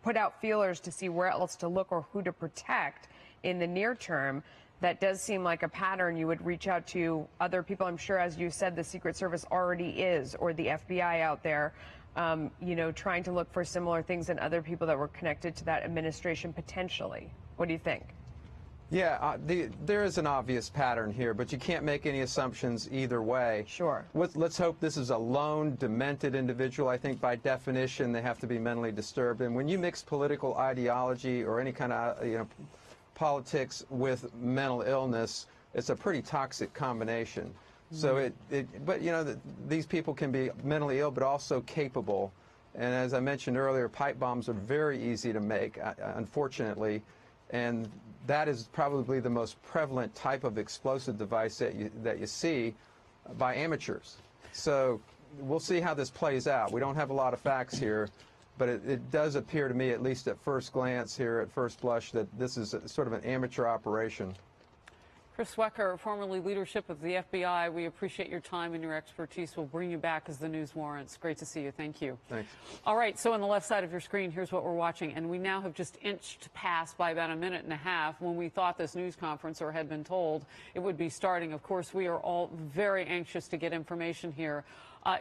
put out feelers to see where else to look or who to protect in the near term, that does seem like a pattern. You would reach out to other people. I'm sure, as you said, the Secret Service already is, or the FBI out there, trying to look for similar things in other people that were connected to that administration potentially. What do you think? Yeah, there is an obvious pattern here, but you can't make any assumptions either way. Sure. Let's hope this is a lone, demented individual. I think by definition they have to be mentally disturbed. And when you mix political ideology or any kind of politics with mental illness, it's a pretty toxic combination. So these people can be mentally ill but also capable. And as I mentioned earlier, pipe bombs are very easy to make, unfortunately. And that is probably the most prevalent type of explosive device that you see by amateurs. So we'll see how this plays out. We don't have a lot of facts here, but it does appear to me, at least at first glance here, at first blush, that this is sort of an amateur operation. Chris Wecker, formerly leadership of the FBI, we appreciate your time and your expertise. We'll bring you back as the news warrants. Great to see you. Thank you. Thanks. All right, so on the left side of your screen, here's what we're watching. And we now have just inched past by about a minute and a half when we thought this news conference, or had been told, it would be starting. Of course, we are all very anxious to get information here.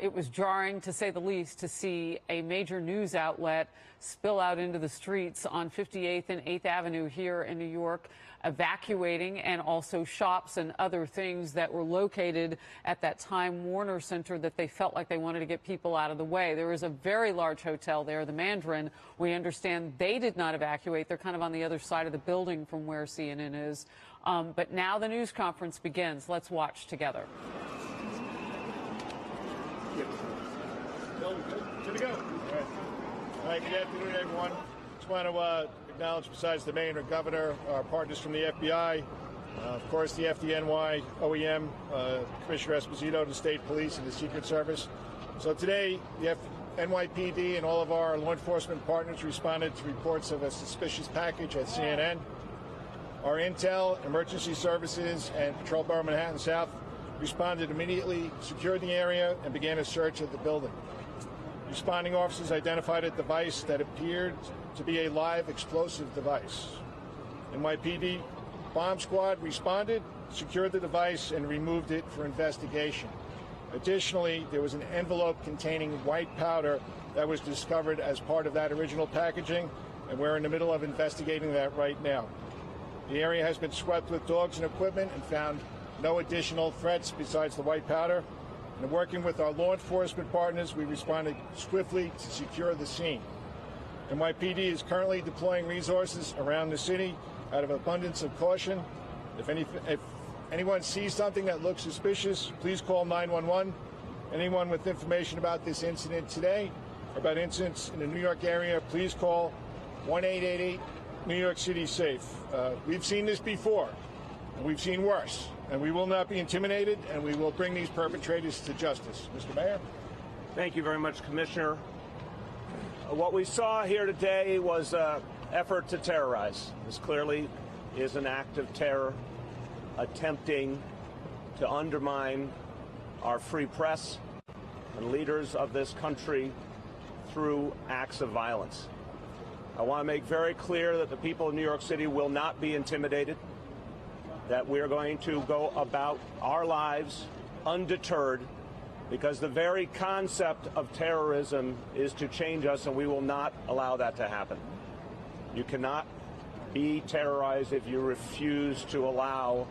It was jarring, to say the least, to see a major news outlet spill out into the streets on 58th and 8th Avenue here in New York, evacuating, and also shops and other things that were located at that Time Warner Center that they felt like they wanted to get people out of the way. There is a very large hotel there, the Mandarin. We understand they did not evacuate. They're kind of on the other side of the building from where CNN is. But now the news conference begins. Let's watch together. Good to go. All right, good afternoon, everyone. Just want to acknowledge, besides the mayor and governor, our partners from the FBI, of course, the FDNY, OEM, Commissioner Esposito, the State Police, and the Secret Service. So today, the NYPD and all of our law enforcement partners responded to reports of a suspicious package at CNN. Our intel, emergency services, and Patrol Borough Manhattan South responded immediately, secured the area, and began a search of the building. Responding officers identified a device that appeared to be a live explosive device. NYPD bomb squad responded, secured the device, and removed it for investigation. Additionally, there was an envelope containing white powder that was discovered as part of that original packaging, and we're in the middle of investigating that right now. The area has been swept with dogs and equipment and found no additional threats besides the white powder. And working with our law enforcement partners, we responded swiftly to secure the scene. NYPD is currently deploying resources around the city out of abundance of caution. If anyone sees something that looks suspicious, please call 911. Anyone with information about this incident today or about incidents in the New York area, please call 1-888 New York City Safe. We've seen this before, and we've seen worse. And we will not be intimidated, and we will bring these perpetrators to justice. Mr. Mayor? Thank you very much, Commissioner. What we saw here today was an effort to terrorize. This clearly is an act of terror, attempting to undermine our free press and leaders of this country through acts of violence. I want to make very clear that the people of New York City will not be intimidated, that we're going to go about our lives undeterred, because the very concept of terrorism is to change us, and we will not allow that to happen. You cannot be terrorized if you refuse to allow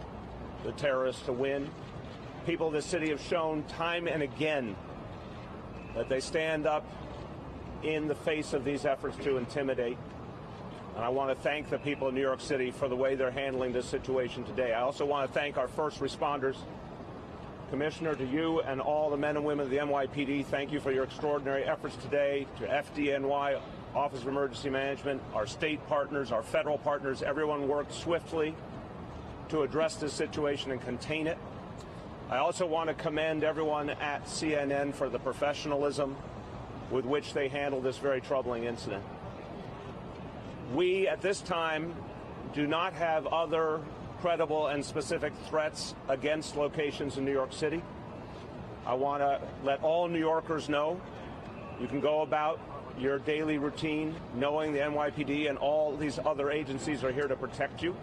the terrorists to win. people of this city have shown time and again that they stand up in the face of these efforts to intimidate. And I want to thank the people of New York City for the way they're handling this situation today. I also want to thank our first responders. Commissioner, to you and all the men and women of the NYPD, thank you for your extraordinary efforts today. To FDNY, Office of Emergency Management, our state partners, our federal partners, everyone worked swiftly to address this situation and contain it. I also want to commend everyone at CNN for the professionalism with which they handled this very troubling incident. We, at this time, do not have other credible and specific threats against locations in New York City. I want to let all New Yorkers know you can go about your daily routine knowing the NYPD and all these other agencies are here to protect you.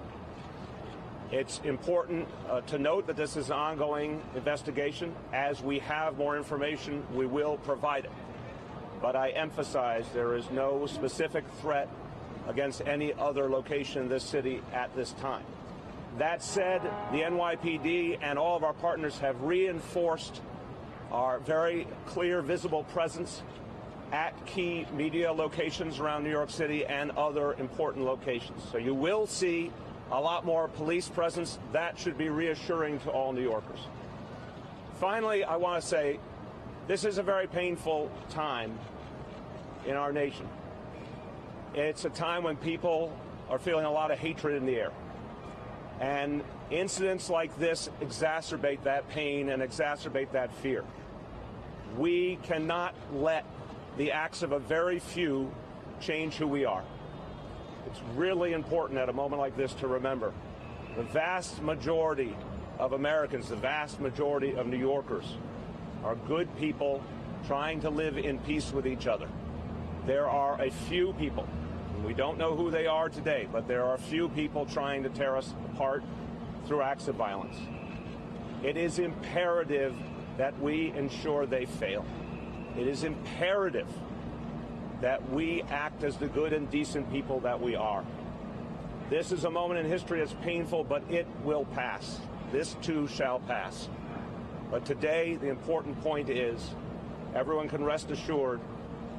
It's important to note that this is an ongoing investigation. As we have more information, we will provide it. But I emphasize there is no specific threat against any other location in this city at this time. That said, the NYPD and all of our partners have reinforced our very clear, visible presence at key media locations around New York City and other important locations. So you will see a lot more police presence. That should be reassuring to all New Yorkers. Finally, I want to say this is a very painful time in our nation. It's a time when people are feeling a lot of hatred in the air. And incidents like this exacerbate that pain and exacerbate that fear. We cannot let the acts of a very few change who we are. It's really important at a moment like this to remember the vast majority of Americans, the vast majority of New Yorkers are good people trying to live in peace with each other. There are a few people, and we don't know who they are today, but there are a few people trying to tear us apart through acts of violence. It is imperative that we ensure they fail. It is imperative that we act as the good and decent people that we are. This is a moment in history that's painful, but it will pass. This too shall pass. But today, the important point is everyone can rest assured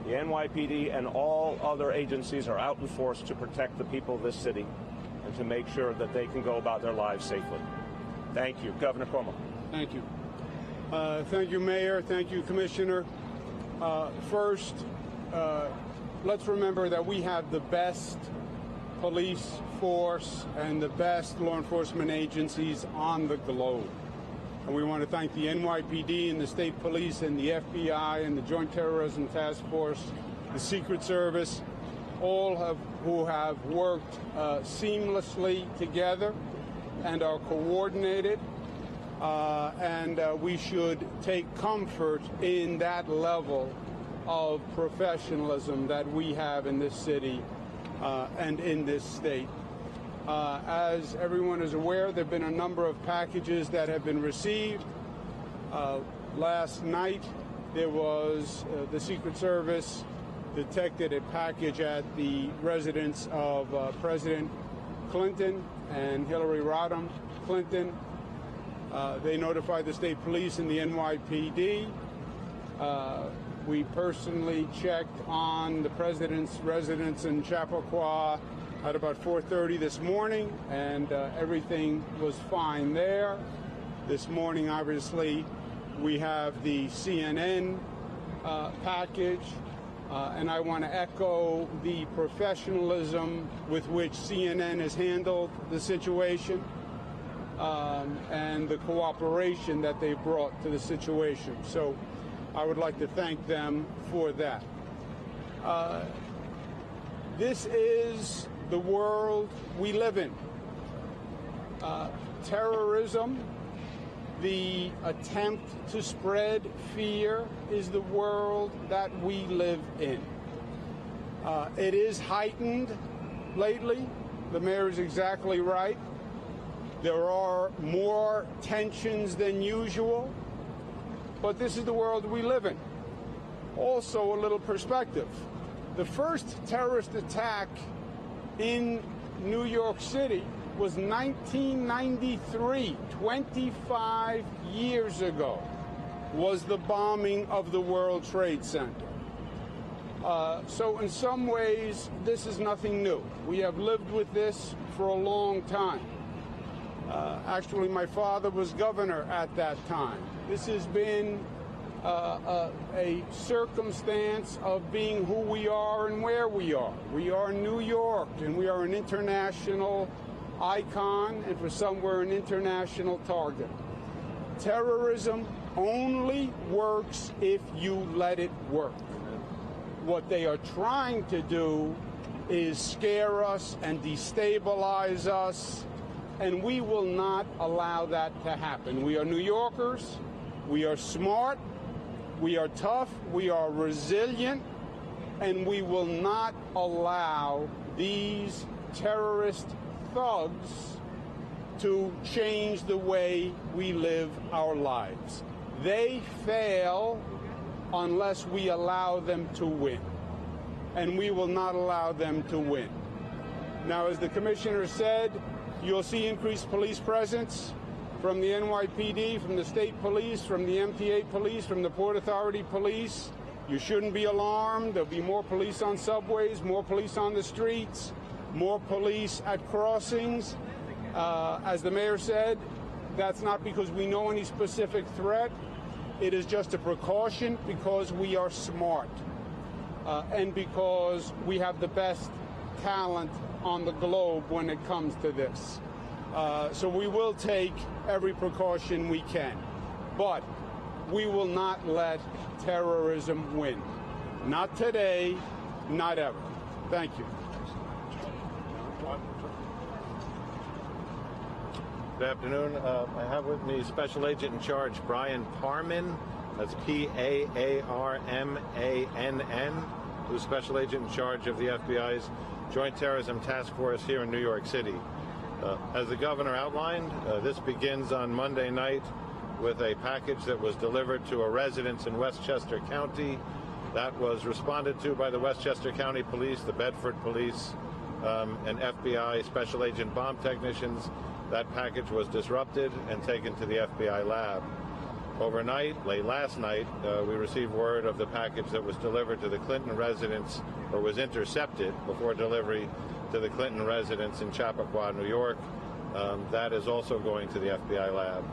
the NYPD and all other agencies are out in force to protect the people of this city and to make sure that they can go about their lives safely. Thank you. Governor Cuomo. Thank you. Thank you, Mayor. Thank you, Commissioner. First, let's remember that we have the best police force and the best law enforcement agencies on the globe. And we want to thank the NYPD and the state police and the FBI and the Joint Terrorism Task Force, the Secret Service, all who have worked seamlessly together and are coordinated. And we should take comfort in that level of professionalism that we have in this city and in this state. As everyone is aware, there have been a number of packages that have been received. Last night, there was the Secret Service detected a package at the residence of President Clinton and Hillary Rodham Clinton. They notified the state police and the NYPD. We personally checked on the president's residence in Chappaqua at about 4:30 this morning, and everything was fine there. This morning, obviously, we have the CNN package, and I want to echo the professionalism with which CNN has handled the situation and the cooperation that they brought to the situation. So I would like to thank them for that. This is the world we live in. Terrorism, the attempt to spread fear, is the world that we live in. It is heightened lately. The mayor is exactly right. There are more tensions than usual, but this is the world we live in. Also, a little perspective. The first terrorist attack in New York City was 1993, 25 years ago, was the bombing of the World Trade Center. So in some ways, this is nothing new. We have lived with this for a long time. Actually, my father was governor at that time. This has been a circumstance of being who we are and where we are. We are New York, and we are an international icon, and for some, we're an international target. Terrorism only works if you let it work. What they are trying to do is scare us and destabilize us, and we will not allow that to happen. We are New Yorkers. We are smart. We are tough. We are resilient. And we will not allow these terrorist thugs to change the way we live our lives. They fail unless we allow them to win. And we will not allow them to win. Now, as the commissioner said, you'll see increased police presence from the NYPD, from the state police, from the MTA police, from the Port Authority police. You shouldn't be alarmed. There'll be more police on subways, more police on the streets, more police at crossings. As the mayor said, that's not because we know any specific threat. It is just a precaution because we are smart and because we have the best talent on the globe when it comes to this. So we will take every precaution we can. But we will not let terrorism win. Not today, not ever. Thank you. Good afternoon. I have with me Special Agent in Charge Brian Parman. That's P-A-A-R-M-A-N-N, who's Special Agent in charge of the FBI's Joint Terrorism Task Force here in New York City. As the governor outlined, this begins on Monday night with a package that was delivered to a residence in Westchester County. That was responded to by the Westchester County Police, the Bedford Police, and FBI Special Agent bomb technicians. That package was disrupted and taken to the FBI lab. Overnight, late last night, we received word of the package that was delivered to the Clinton residence, or was intercepted before delivery to the Clinton residence in Chappaqua, New York. That is also going to the FBI lab.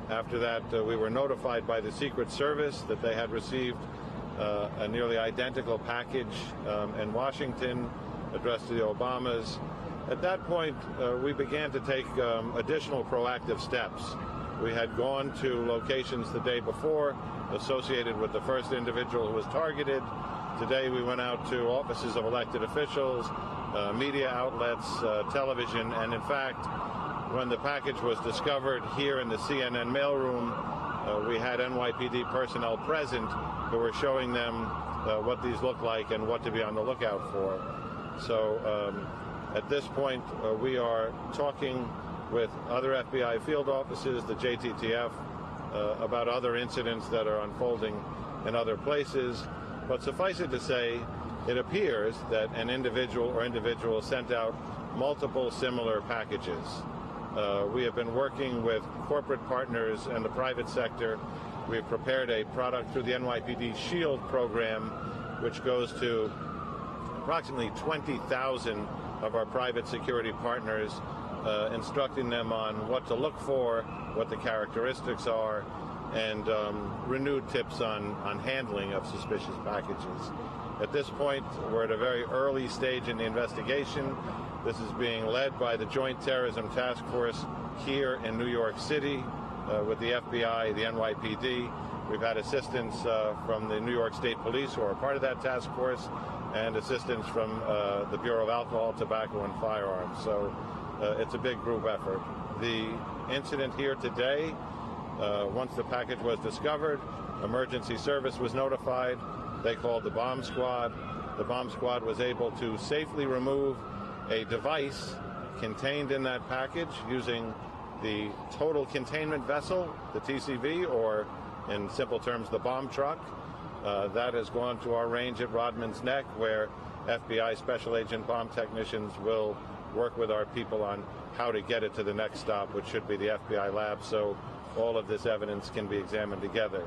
After that, we were notified by the Secret Service that they had received a nearly identical package in Washington addressed to the Obamas. At that point, we began to take additional proactive steps. We had gone to locations the day before associated with the first individual who was targeted. Today we went out to offices of elected officials, media outlets, television, and in fact, when the package was discovered here in the CNN mailroom, we had NYPD personnel present who were showing them what these look like and what to be on the lookout for. So at this point, we are talking with other FBI field offices, the JTTF, about other incidents that are unfolding in other places. But suffice it to say, it appears that an individual or individuals sent out multiple similar packages. We have been working with corporate partners and the private sector. We have prepared a product through the NYPD SHIELD program, which goes to approximately 20,000 of our private security partners, instructing them on what to look for, what the characteristics are, and renewed tips on handling of suspicious packages. At this point, we're at a very early stage in the investigation. This is being led by the Joint Terrorism Task Force here in New York City with the FBI, the NYPD. We've had assistance from the New York State Police, who are part of that task force, and assistance from the Bureau of Alcohol, Tobacco, and Firearms. So it's a big group effort. The incident here today, once the package was discovered, emergency service was notified. They called the bomb squad. The bomb squad was able to safely remove a device contained in that package using the total containment vessel, the TCV, or in simple terms, the bomb truck. That has gone to our range at Rodman's Neck, where FBI Special Agent bomb technicians will work with our people on how to get it to the next stop, which should be the FBI lab, so all of this evidence can be examined together.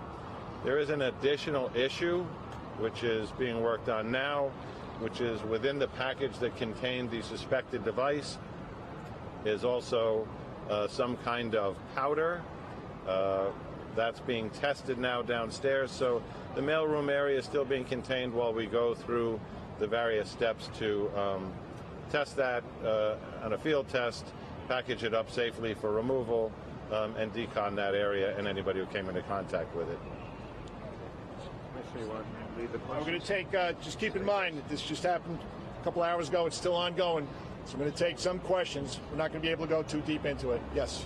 There is an additional issue which is being worked on now, which is within the package that contained the suspected device is also some kind of powder. That's being tested now downstairs, so the mailroom area is still being contained while we go through the various steps to test that on a field test, package it up safely for removal, and decon that area and anybody who came into contact with it. We're going to take, just keep in mind that this just happened a couple hours ago. It's still ongoing. So we're going to take some questions. We're not going to be able to go too deep into it. Yes.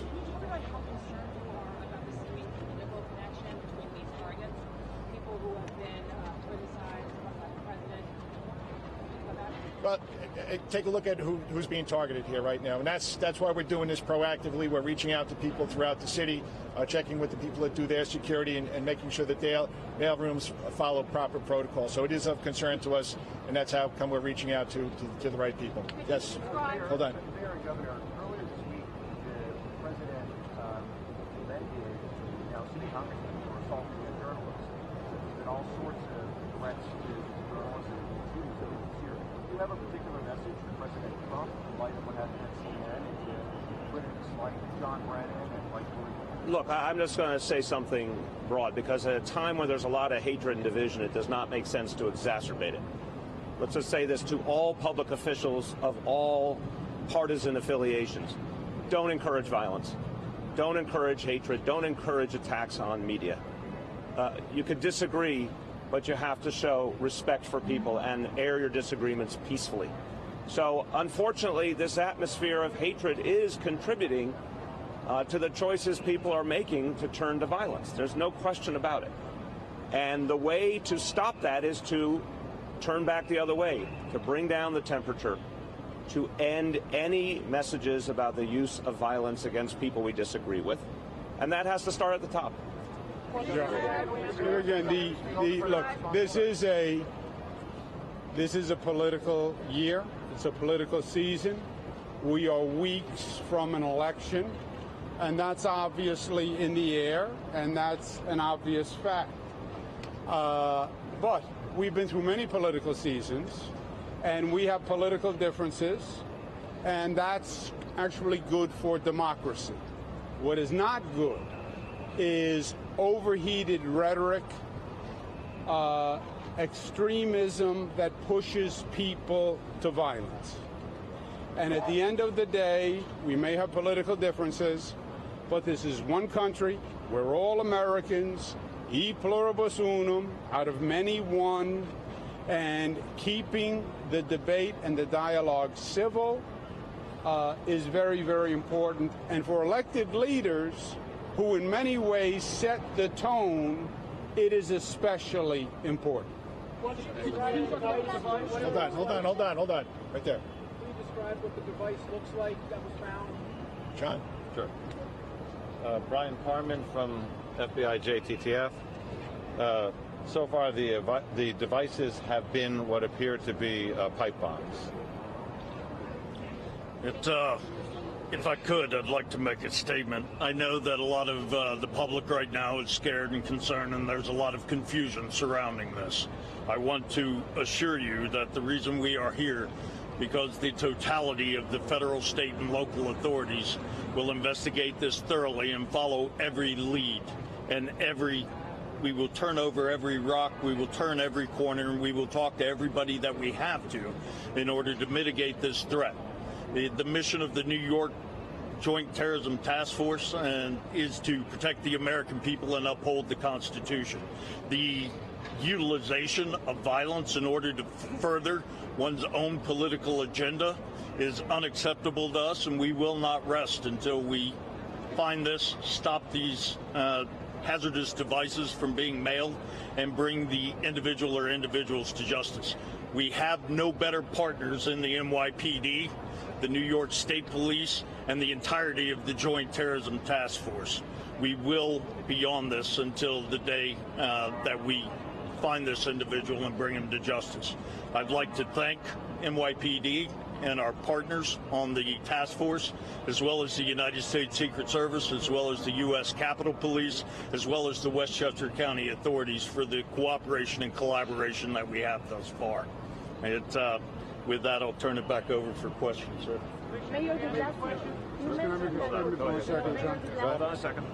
Well, take a look at who's being targeted here right now, and that's why we're doing this proactively. We're reaching out to people throughout the city, checking with the people that do their security, and making sure that their mail rooms follow proper protocol. So it is of concern to us, and that's how come we're reaching out to the right people. Yes. Hold on. Mayor and Governor, earlier this week, the president amended city congressmen for assaulting a journalist. There's been all sorts of threats to journalists and shootings over this year. Do you have a particular message for President Trump in light of what happened at CNN and to critics like John Brennan and like Look, I'm just going to say something broad, because at a time when there's a lot of hatred and division, it does not make sense to exacerbate it. Let's just say this to all public officials of all partisan affiliations. Don't encourage violence. Don't encourage hatred. Don't encourage attacks on media. You could disagree, but you have to show respect for people and air your disagreements peacefully. So, unfortunately, this atmosphere of hatred is contributing to the choices people are making to turn to violence. There's no question about it. And the way to stop that is to turn back the other way, to bring down the temperature, to end any messages about the use of violence against people we disagree with. And that has to start at the top. Again, look, this is a political year. It's a political season. We are weeks from an election, and that's obviously in the air, and that's an obvious fact. But we've been through many political seasons, and we have political differences, and that's actually good for democracy. What is not good is overheated rhetoric, extremism that pushes people to violence. And at the end of the day, we may have political differences, but this is one country. We're all Americans, e pluribus unum, out of many one, and keeping the debate and the dialogue civil is very, very important. And for elected leaders who in many ways set the tone, it is especially important. Hold on. Right there. Can you describe what the device looks like that was found? John? Sure. Brian Parman from FBI JTTF. So far, the devices have been what appear to be pipe bombs. If I could, I'd like to make a statement. I know that a lot of the public right now is scared and concerned, and there's a lot of confusion surrounding this. I want to assure you that the reason we are here, because the totality of the federal, state, and local authorities will investigate this thoroughly and follow every lead and we will turn over every rock, we will turn every corner, and we will talk to everybody that we have to in order to mitigate this threat. The mission of the New York Joint Terrorism Task Force is to protect the American people and uphold the Constitution. The utilization of violence in order to further one's own political agenda is unacceptable to us, and we will not rest until we find this, stop these hazardous devices from being mailed, and bring the individual or individuals to justice. We have no better partners in the NYPD, the New York State Police, and the entirety of the Joint Terrorism Task Force. We will be on this until the day that we find this individual and bring him to justice. I'd like to thank NYPD and our partners on the task force, as well as the United States Secret Service, as well as the U.S. Capitol Police, as well as the Westchester County authorities for the cooperation and collaboration that we have thus far. With that, I'll turn it back over for questions, sir. Mayor, the last question. Hold on a second.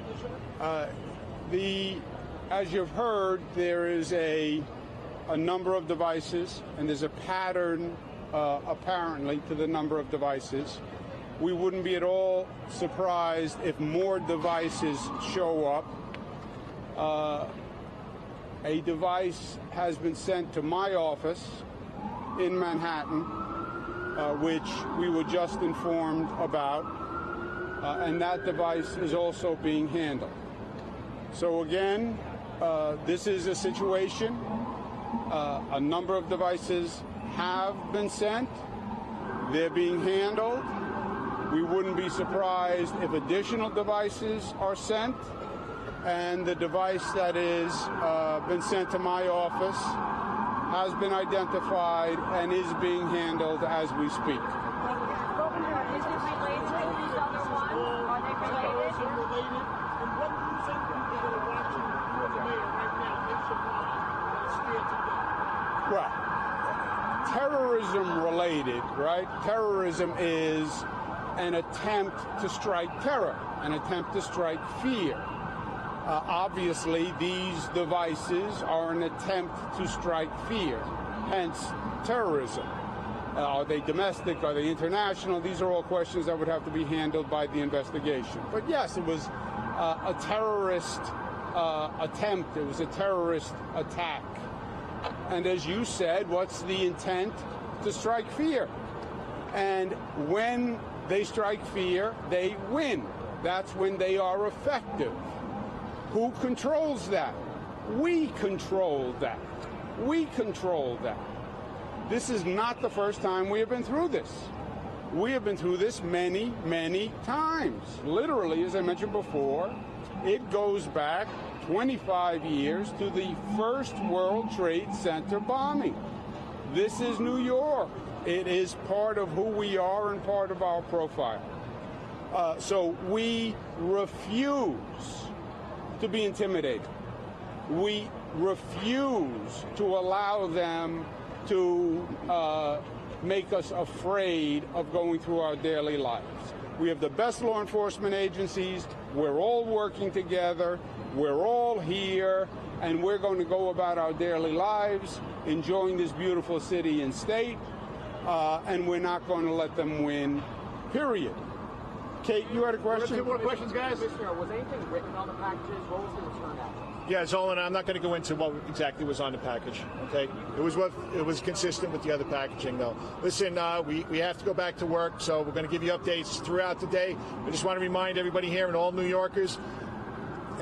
As you've heard, there is a number of devices, and there's a pattern, apparently, to the number of devices. We wouldn't be at all surprised if more devices show up. A device has been sent to my office in Manhattan, which we were just informed about, and that device is also being handled. So again, this is a situation. A number of devices have been sent. They're being handled. We wouldn't be surprised if additional devices are sent. And the device that is been sent to my office has been identified and is being handled as we speak. Governor, is it related to these other ones? Are they related? And what do you think people that are watching for the mayor right now nationwide are scared to death? Well, terrorism related, right? Terrorism is an attempt to strike terror, an attempt to strike fear. Obviously, these devices are an attempt to strike fear, hence terrorism. Are they domestic? Are they international? These are all questions that would have to be handled by the investigation. But yes, it was a terrorist attempt. It was a terrorist attack. And as you said, what's the intent? To strike fear. And when they strike fear, they win. That's when they are effective. Who controls that? We control that. We control that. This is not the first time we have been through this. We have been through this many, many times. Literally, as I mentioned before, it goes back 25 years to the first World Trade Center bombing. This is New York. It is part of who we are and part of our profile. So we refuse to be intimidated. We refuse to allow them to make us afraid of going through our daily lives. We have the best law enforcement agencies. We're all working together. We're all here, and we're going to go about our daily lives, enjoying this beautiful city and state, and we're not going to let them win, period. Kate, you had a question? More questions, guys? Was anything written on the packages? What was the return address? Yeah, Zolan, I'm not going to go into what exactly was on the package, okay? It was consistent with the other packaging, though. Listen, we have to go back to work, so we're going to give you updates throughout the day. I just want to remind everybody here and all New Yorkers,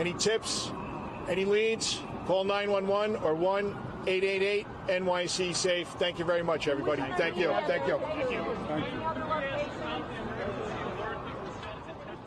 any tips, any leads, call 911 or 1-888-NYC-SAFE. Thank you very much, everybody. Thank you. Thank you.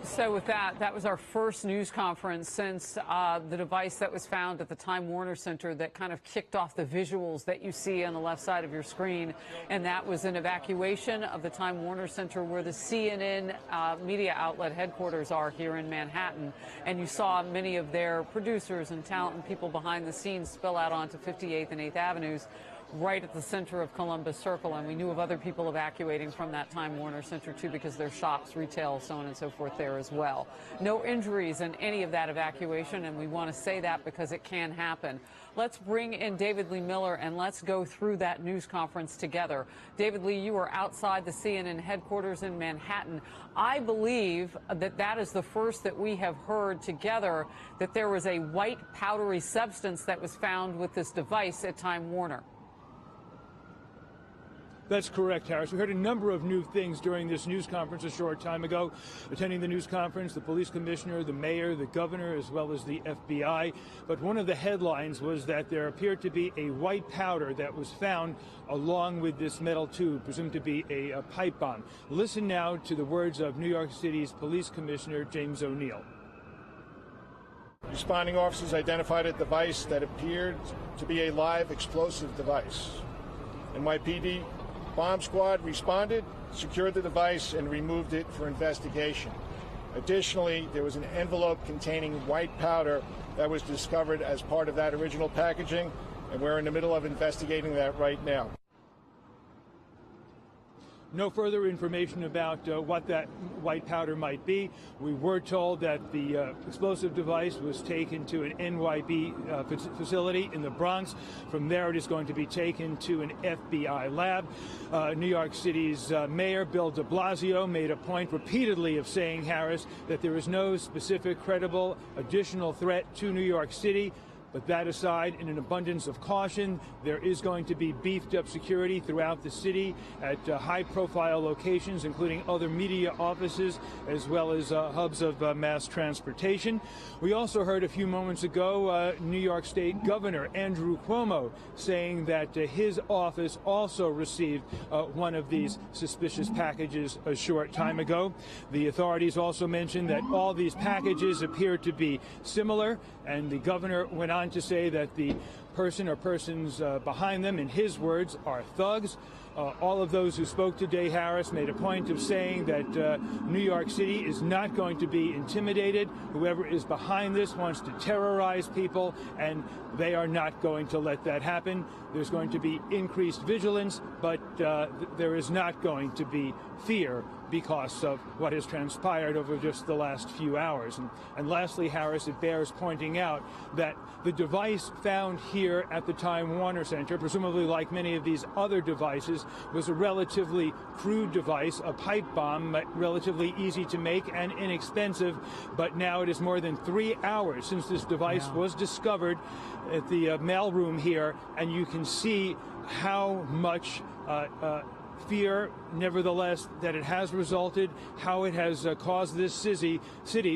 So with that was our first news conference since the device that was found at the Time Warner Center that kind of kicked off the visuals that you see on the left side of your screen. And that was an evacuation of the Time Warner Center where the CNN media outlet headquarters are here in Manhattan. And you saw many of their producers and talent and people behind the scenes spill out onto 58th and 8th Avenues, right at the center of Columbus Circle, and we knew of other people evacuating from that Time Warner Center too, because there's shops, retail, so on and so forth there as well. No injuries in any of that evacuation, and we want to say that because it can happen. Let's bring in David Lee Miller and let's go through that news conference together. David Lee, you are outside the CNN headquarters in Manhattan. I believe that is the first that we have heard together that there was a white powdery substance that was found with this device at Time Warner. That's correct, Harris. We heard a number of new things during this news conference a short time ago. Attending the news conference, the police commissioner, the mayor, the governor, as well as the FBI. But one of the headlines was that there appeared to be a white powder that was found along with this metal tube, presumed to be a pipe bomb. Listen now to the words of New York City's police commissioner, James O'Neill. Responding officers identified a device that appeared to be a live explosive device. NYPD Bomb Squad responded, secured the device and removed it for investigation. Additionally, there was an envelope containing white powder that was discovered as part of that original packaging, and we're in the middle of investigating that right now. No further information about what that white powder might be. We were told that the explosive device was taken to an NYB facility in the Bronx. From there, it is going to be taken to an FBI lab. New York City's Mayor Bill de Blasio made a point repeatedly of saying, Harris, that there is no specific, credible, additional threat to New York City. But that aside, in an abundance of caution, there is going to be beefed up security throughout the city at high-profile locations, including other media offices, as well as hubs of mass transportation. We also heard a few moments ago New York State Governor Andrew Cuomo saying that his office also received one of these suspicious packages a short time ago. The authorities also mentioned that all these packages appear to be similar, and the governor went on to say that the person or persons behind them, in his words, are thugs. All of those who spoke today, Harris, made a point of saying that New York City is not going to be intimidated. Whoever is behind this wants to terrorize people, and they are not going to let that happen. There's going to be increased vigilance, but there is not going to be fear because of what has transpired over just the last few hours. And lastly, Harris, it bears pointing out that the device found here at the Time Warner Center, presumably like many of these other devices, was a relatively crude device, a pipe bomb, relatively easy to make and inexpensive. But now it is more than 3 hours since this device was discovered at the mailroom here, and you can see how much fear, nevertheless, that it has resulted, how it has caused this city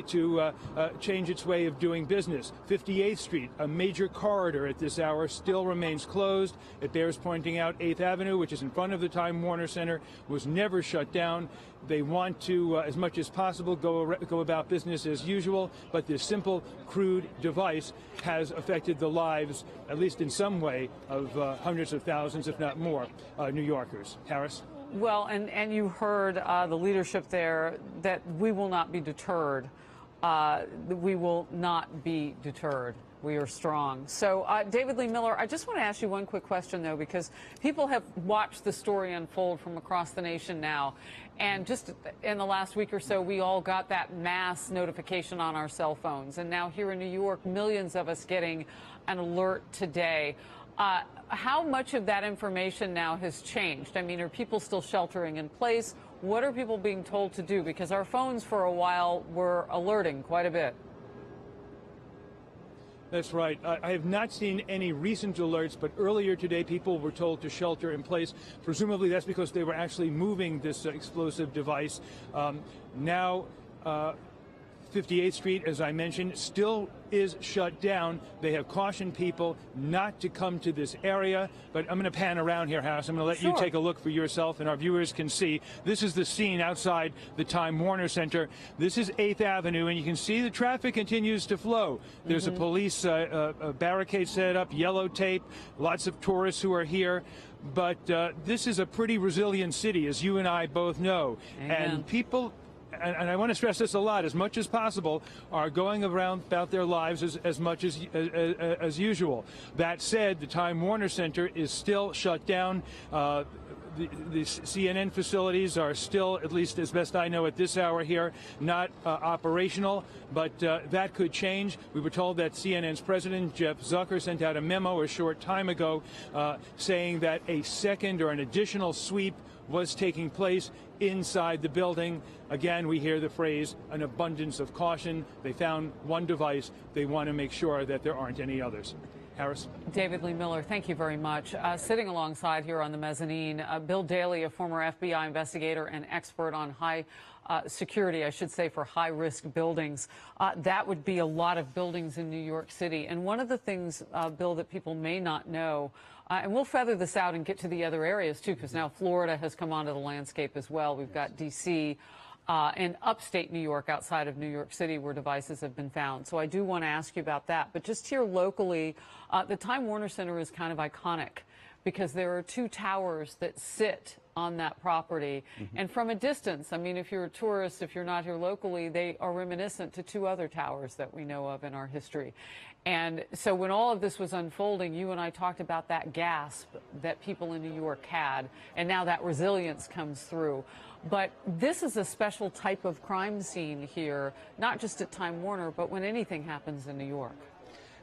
to change its way of doing business. 58th Street, a major corridor at this hour, still remains closed. It bears pointing out 8th Avenue, which is in front of the Time Warner Center, was never shut down. They want to, as much as possible, go about business as usual, but this simple, crude device has affected the lives, at least in some way, of hundreds of thousands, if not more, New Yorkers. Harris? Well, and you heard the leadership there that we will not be deterred. We will not be deterred. We are strong. So, David Lee Miller, I just want to ask you one quick question, though, because people have watched the story unfold from across the nation now. And just in the last week or so, we all got that mass notification on our cell phones. And now here in New York, millions of us getting an alert today. How much of that information now has changed? I mean, are people still sheltering in place? What are people being told to do? Because our phones for a while were alerting quite a bit. That's right. I have not seen any recent alerts, but earlier today people were told to shelter in place. Presumably that's because they were actually moving this explosive device. Now 58th Street, as I mentioned, still is shut down. They have cautioned people not to come to this area. But I'm going to pan around here, Harris. I'm going to let you take a look for yourself, and our viewers can see. This is the scene outside the Time Warner Center. This is 8th Avenue, and you can see the traffic continues to flow. There's a police barricade set up, yellow tape, lots of tourists who are here. But this is a pretty resilient city, as you and I both know. Amen. And people... And I want to stress this a lot, as much as possible, are going around about their lives as much as usual. That said, the Time Warner Center is still shut down. The CNN facilities are still, at least as best I know at this hour here, not operational, but that could change. We were told that CNN's president, Jeff Zucker, sent out a memo a short time ago saying that a second or an additional sweep was taking place inside the building. Again, we hear the phrase, an abundance of caution. They found one device. They want to make sure that there aren't any others. Harris? David Lee Miller, thank you very much. Sitting alongside here on the mezzanine, Bill Daley, a former FBI investigator and expert on high security, I should say, for high-risk buildings. That would be a lot of buildings in New York City. And one of the things, Bill, that people may not know, and we'll feather this out and get to the other areas, too, because now Florida has come onto the landscape as well. We've got D.C. And upstate New York, outside of New York City, where devices have been found. So I do want to ask you about that. But just here locally, the Time Warner Center is kind of iconic because there are 2 towers that sit on that property. And from a distance, I mean, if you're a tourist, if you're not here locally, they are reminiscent to 2 other towers that we know of in our history. And so when all of this was unfolding, you and I talked about that gasp that people in New York had, and now that resilience comes through. But this is a special type of crime scene here, not just at Time Warner, but when anything happens in New York.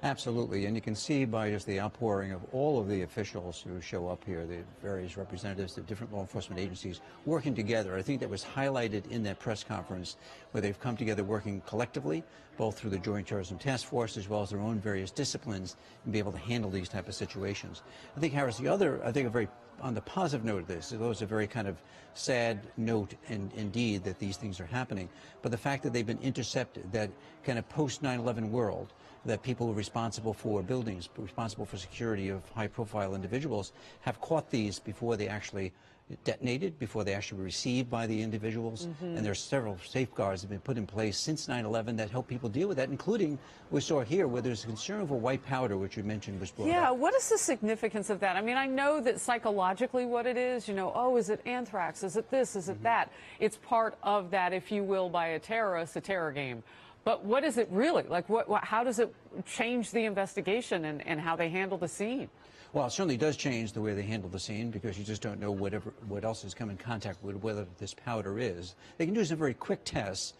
Absolutely, and you can see by just the outpouring of all of the officials who show up here, the various representatives of different law enforcement agencies working together. I think that was highlighted in that press conference where they've come together working collectively, both through the Joint Terrorism Task Force as well as their own various disciplines, and be able to handle these type of situations. I think, Harris, the other, I think, a very on the positive note of this, it was a very kind of sad note, and indeed, that these things are happening. But the fact that they've been intercepted, that kind of post 9/11 world, that people responsible for buildings, responsible for security of high-profile individuals, have caught these before they actually detonated, before they actually were received by the individuals. And there's several safeguards that have been put in place since 9/11 that help people deal with that, including we saw here where there's a concern over white powder, which you mentioned was brought up. What is the significance of that? I mean, I know that psychologically what it is, you know, oh, is it anthrax? Is it this? Is it that? It's part of that, if you will, by a terrorist, a terror game. But what is it really? Like, how does it change the investigation and how they handle the scene? Well, it certainly does change the way they handle the scene, because you just don't know what else has come in contact with, whether this powder is. They can do some very quick tests.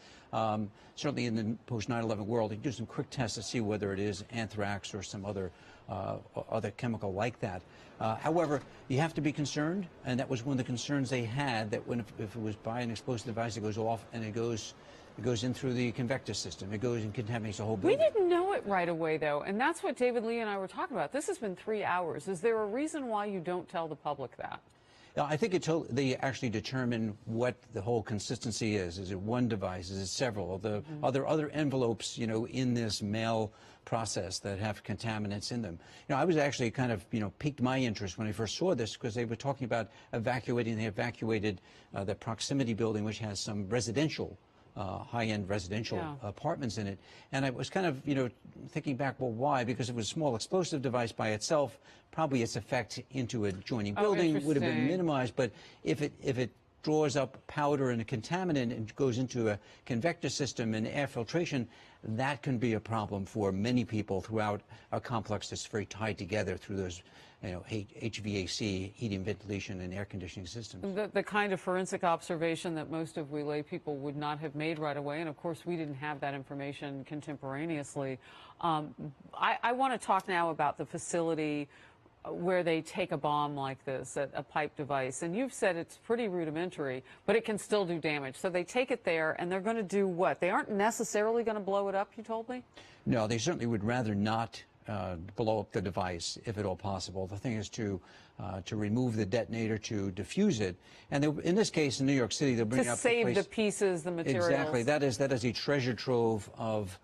Certainly in the post 9/11 world, they can do some quick tests to see whether it is anthrax or some other chemical like that. However, you have to be concerned, and that was one of the concerns they had, that if it was by an explosive device, it goes off and it goes in through the convector system. It goes and contaminates the whole building. We didn't know it right away, though, and that's what David Lee and I were talking about. This has been 3 hours. Is there a reason why you don't tell the public that? I think they actually determine what the whole consistency is. Is it one device? Is it several? Are there other envelopes, you know, in this mail process that have contaminants in them? You know, I was actually kind of, you know, piqued my interest when I first saw this, because they were talking about evacuating. They evacuated the proximity building, which has some residential high-end residential apartments in it. And I was kind of, you know, thinking back, well, why? Because it was a small explosive device by itself. Probably its effect into a adjoining building would have been minimized. But if it draws up powder and a contaminant and goes into a convector system and air filtration, that can be a problem for many people throughout a complex that's very tied together through those, you know, HVAC, heating, ventilation, and air conditioning systems. The kind of forensic observation that most of we lay people would not have made right away, and of course we didn't have that information contemporaneously. I want to talk now about the facility where they take a bomb like this, a pipe device, and you've said it's pretty rudimentary, but it can still do damage. So they take it there, and they're going to do what? They aren't necessarily going to blow it up, you told me? No, they certainly would rather not blow up the device, if at all possible. The thing is to remove the detonator, to defuse it, and in this case, in New York City, they'll bring up to save the pieces, the materials. Exactly. That is a treasure trove of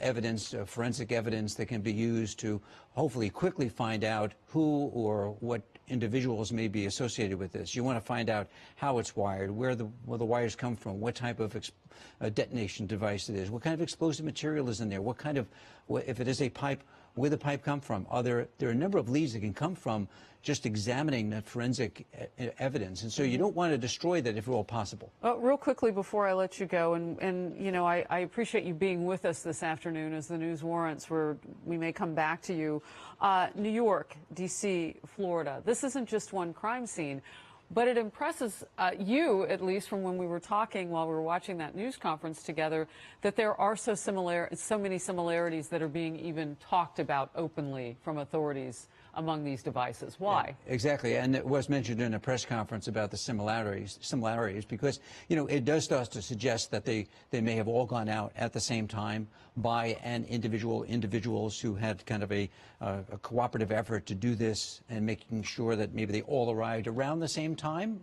evidence, forensic evidence that can be used to hopefully quickly find out who or what individuals may be associated with this. You want to find out how it's wired, where the wires come from, what type of detonation device it is, what kind of explosive material is in there, if it is a pipe, where the pipe come from. There are a number of leads that can come from just examining that forensic evidence. And so you don't want to destroy that if at all possible. Real quickly before I let you go, and you know, I appreciate you being with us this afternoon as the news warrants, where we may come back to you. New York, D.C., Florida. This isn't just one crime scene. But it impresses you, at least from when we were talking while we were watching that news conference together, that there are so many similarities that are being even talked about openly from authorities among these devices. Why? Yeah, exactly, and it was mentioned in a press conference about the similarities because, you know, it does start to suggest that they may have all gone out at the same time by individuals who had kind of a cooperative effort to do this, and making sure that maybe they all arrived around the same time,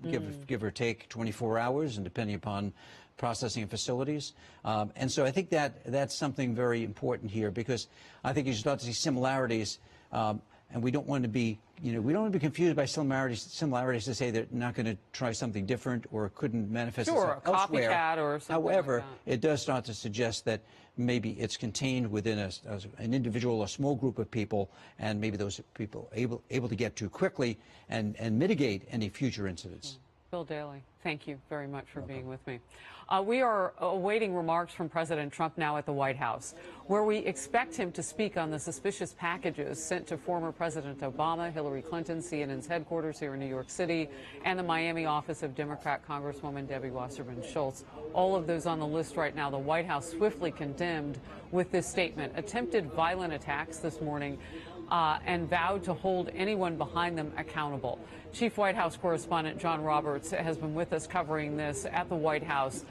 give or take 24 hours, and depending upon processing facilities. And so I think that's something very important here, because I think you start to see similarities. and we don't want to be, we don't want to be confused by similarities to say they're not going to try something different or couldn't manifest itself elsewhere. Copycat or something. However, like that. it does start to suggest that maybe it's contained within an individual, a small group of people, and maybe those people able to get to quickly and mitigate any future incidents. Bill Daley, thank you very much for being with me. We are awaiting remarks from President Trump now at the White House, where we expect him to speak on the suspicious packages sent to former President Obama, Hillary Clinton, CNN's headquarters here in New York City, and the Miami office of Democrat Congresswoman Debbie Wasserman Schultz. All of those on the list right now. The White House swiftly condemned with this statement attempted violent attacks this morning and vowed to hold anyone behind them accountable. Chief White House correspondent John Roberts has been with us covering this at the White House.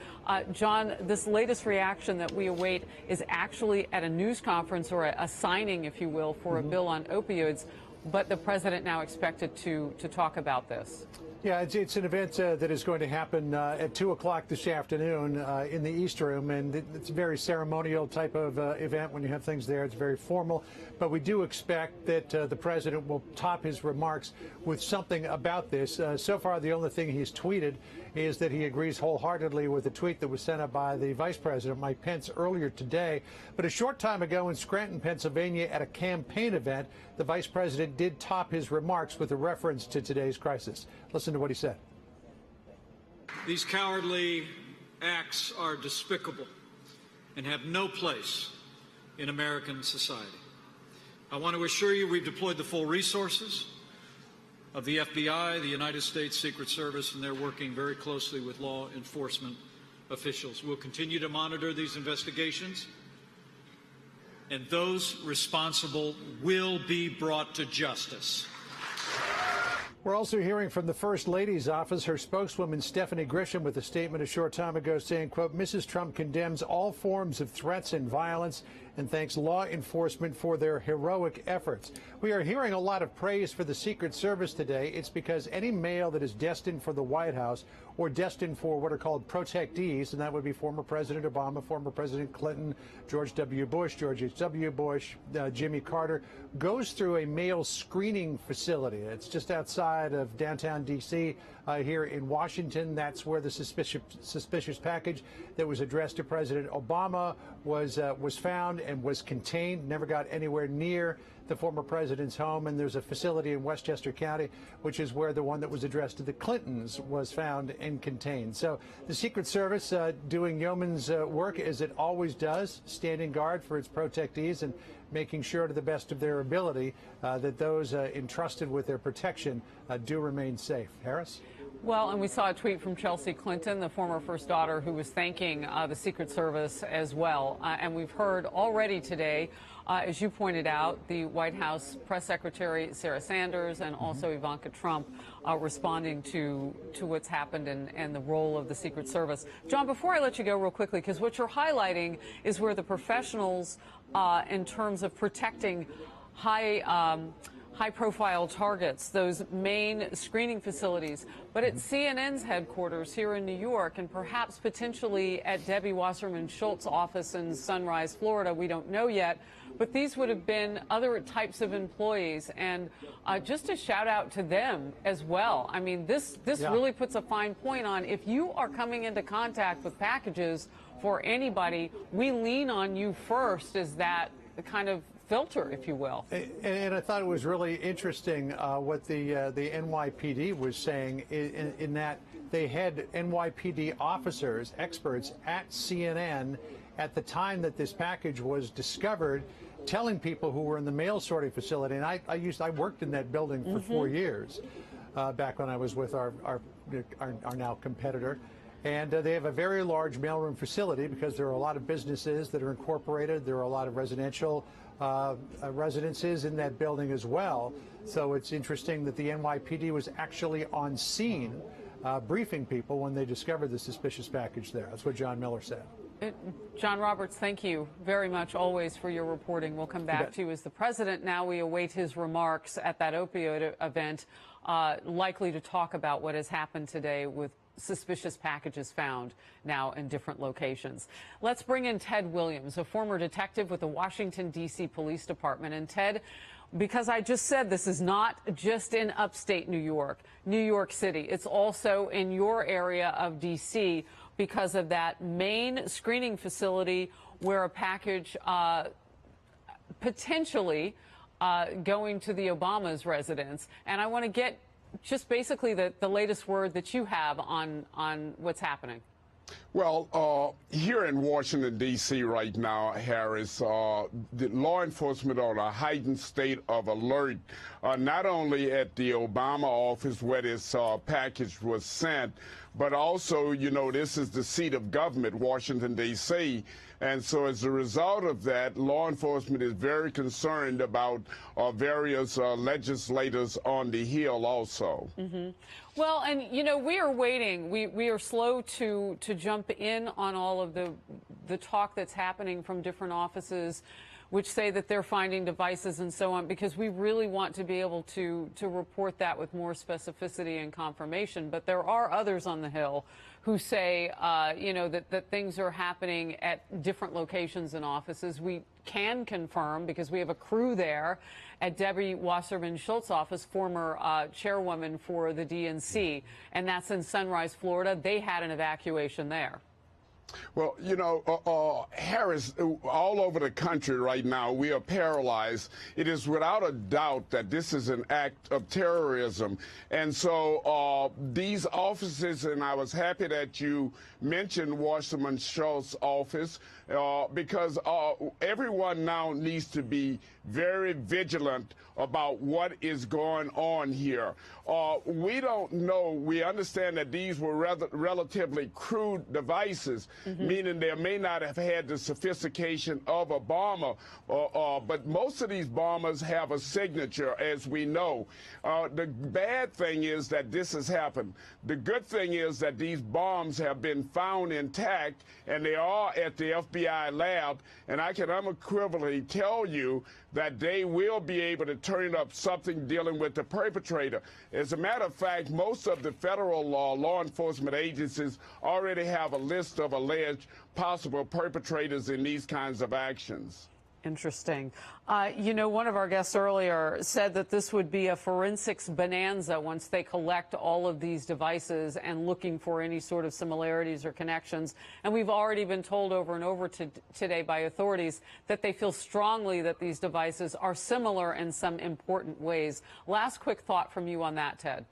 John, this latest reaction that we await is actually at a news conference or a signing, if you will, for a bill on opioids, but the president now expected to talk about this. Yeah, it's an event that is going to happen at 2 o'clock this afternoon in the East Room, and it's a very ceremonial type of event when you have things there. It's very formal, but we do expect that the president will top his remarks with something about this. So far, the only thing he's tweeted is that he agrees wholeheartedly with the tweet that was sent out by the Vice President, Mike Pence, earlier today. But a short time ago in Scranton, Pennsylvania, at a campaign event, the Vice President did top his remarks with a reference to today's crisis. Listen to what he said. These cowardly acts are despicable and have no place in American society. I want to assure you we've deployed the full resources of the FBI, the United States Secret Service, and they're working very closely with law enforcement officials. We'll continue to monitor these investigations, and those responsible will be brought to justice. We're also hearing from the First Lady's office, her spokeswoman Stephanie Grisham, with a statement a short time ago saying, quote, Mrs. Trump condemns all forms of threats and violence and thanks law enforcement for their heroic efforts. We are hearing a lot of praise for the Secret Service today. It's because any mail that is destined for the White House or destined for what are called protectees, and that would be former President Obama, former President Clinton, George W. Bush, George H.W. Bush, Jimmy Carter, goes through a mail screening facility. It's just outside of downtown D.C. Here in Washington. That's where the suspicious package that was addressed to President Obama was found and was contained, never got anywhere near the former president's home. And there's a facility in Westchester County, which is where the one that was addressed to the Clintons was found and contained. So the Secret Service doing yeoman's work as it always does, standing guard for its protectees and making sure to the best of their ability that those entrusted with their protection do remain safe. Harris? Well, and we saw a tweet from Chelsea Clinton, the former first daughter, who was thanking the Secret Service as well. And we've heard already today, as you pointed out, the White House Press Secretary Sarah Sanders and also Ivanka Trump responding to what's happened and the role of the Secret Service. John, before I let you go real quickly, because what you're highlighting is where the professionals in terms of protecting high-profile targets, those main screening facilities. But at CNN's headquarters here in New York and perhaps potentially at Debbie Wasserman Schultz's office in Sunrise, Florida, we don't know yet, but these would have been other types of employees. And just a shout out to them as well. I mean, this really puts a fine point on if you are coming into contact with packages for anybody, we lean on you first as that kind of filter, if you will. And I thought it was really interesting what the NYPD was saying in that they had NYPD officers, experts at CNN at the time that this package was discovered, telling people who were in the mail sorting facility. And I worked in that building for 4 years back when I was with our now competitor. And they have a very large mailroom facility because there are a lot of businesses that are incorporated. There are a lot of residential residences in that building as well. So it's interesting that the NYPD was actually on scene briefing people when they discovered the suspicious package there. That's what John Miller said. John Roberts, thank you very much always for your reporting. We'll come back to you as the president. Now we await his remarks at that opioid event, likely to talk about what has happened today with suspicious packages found now in different locations. Let's bring in Ted Williams, a former detective with the Washington, D.C. Police Department. And Ted, because I just said this is not just in upstate New York City, it's also in your area of D.C. because of that main screening facility where a package potentially going to the Obama's residence. And I want to get just basically the latest word that you have on what's happening. Well, here in Washington, D.C. right now, Harris, the law enforcement are in a heightened state of alert, not only at the Obama office where this package was sent, but also, you know, this is the seat of government, Washington, D.C., and so as a result of that, law enforcement is very concerned about various legislators on the Hill also. Mm-hmm. Well, and, you know, we are waiting. We are slow to jump in on all of the talk that's happening from different offices which say that they're finding devices and so on, because we really want to be able to report that with more specificity and confirmation. But there are others on the Hill who say, you know, that things are happening at different locations and offices. We can confirm, because we have a crew there at Debbie Wasserman Schultz's office, former chairwoman for the DNC, and that's in Sunrise, Florida. They had an evacuation there. Well, you know, Harris, all over the country right now, we are paralyzed. It is without a doubt that this is an act of terrorism. And so these offices, and I was happy that you mentioned Wasserman Schultz's office, because everyone now needs to be very vigilant about what is going on here. We don't know. We understand that these were relatively crude devices, meaning they may not have had the sophistication of a bomber, but most of these bombers have a signature, as we know. The bad thing is that this has happened. The good thing is that these bombs have been found intact, and they are at the FBI lab, and I can unequivocally tell you that they will be able to turn up something dealing with the perpetrator. As a matter of fact, most of the federal law enforcement agencies already have a list of alleged possible perpetrators in these kinds of actions. Interesting. You know, one of our guests earlier said that this would be a forensics bonanza once they collect all of these devices and looking for any sort of similarities or connections. And we've already been told over and over today by authorities that they feel strongly that these devices are similar in some important ways. Last quick thought from you on that, Ted.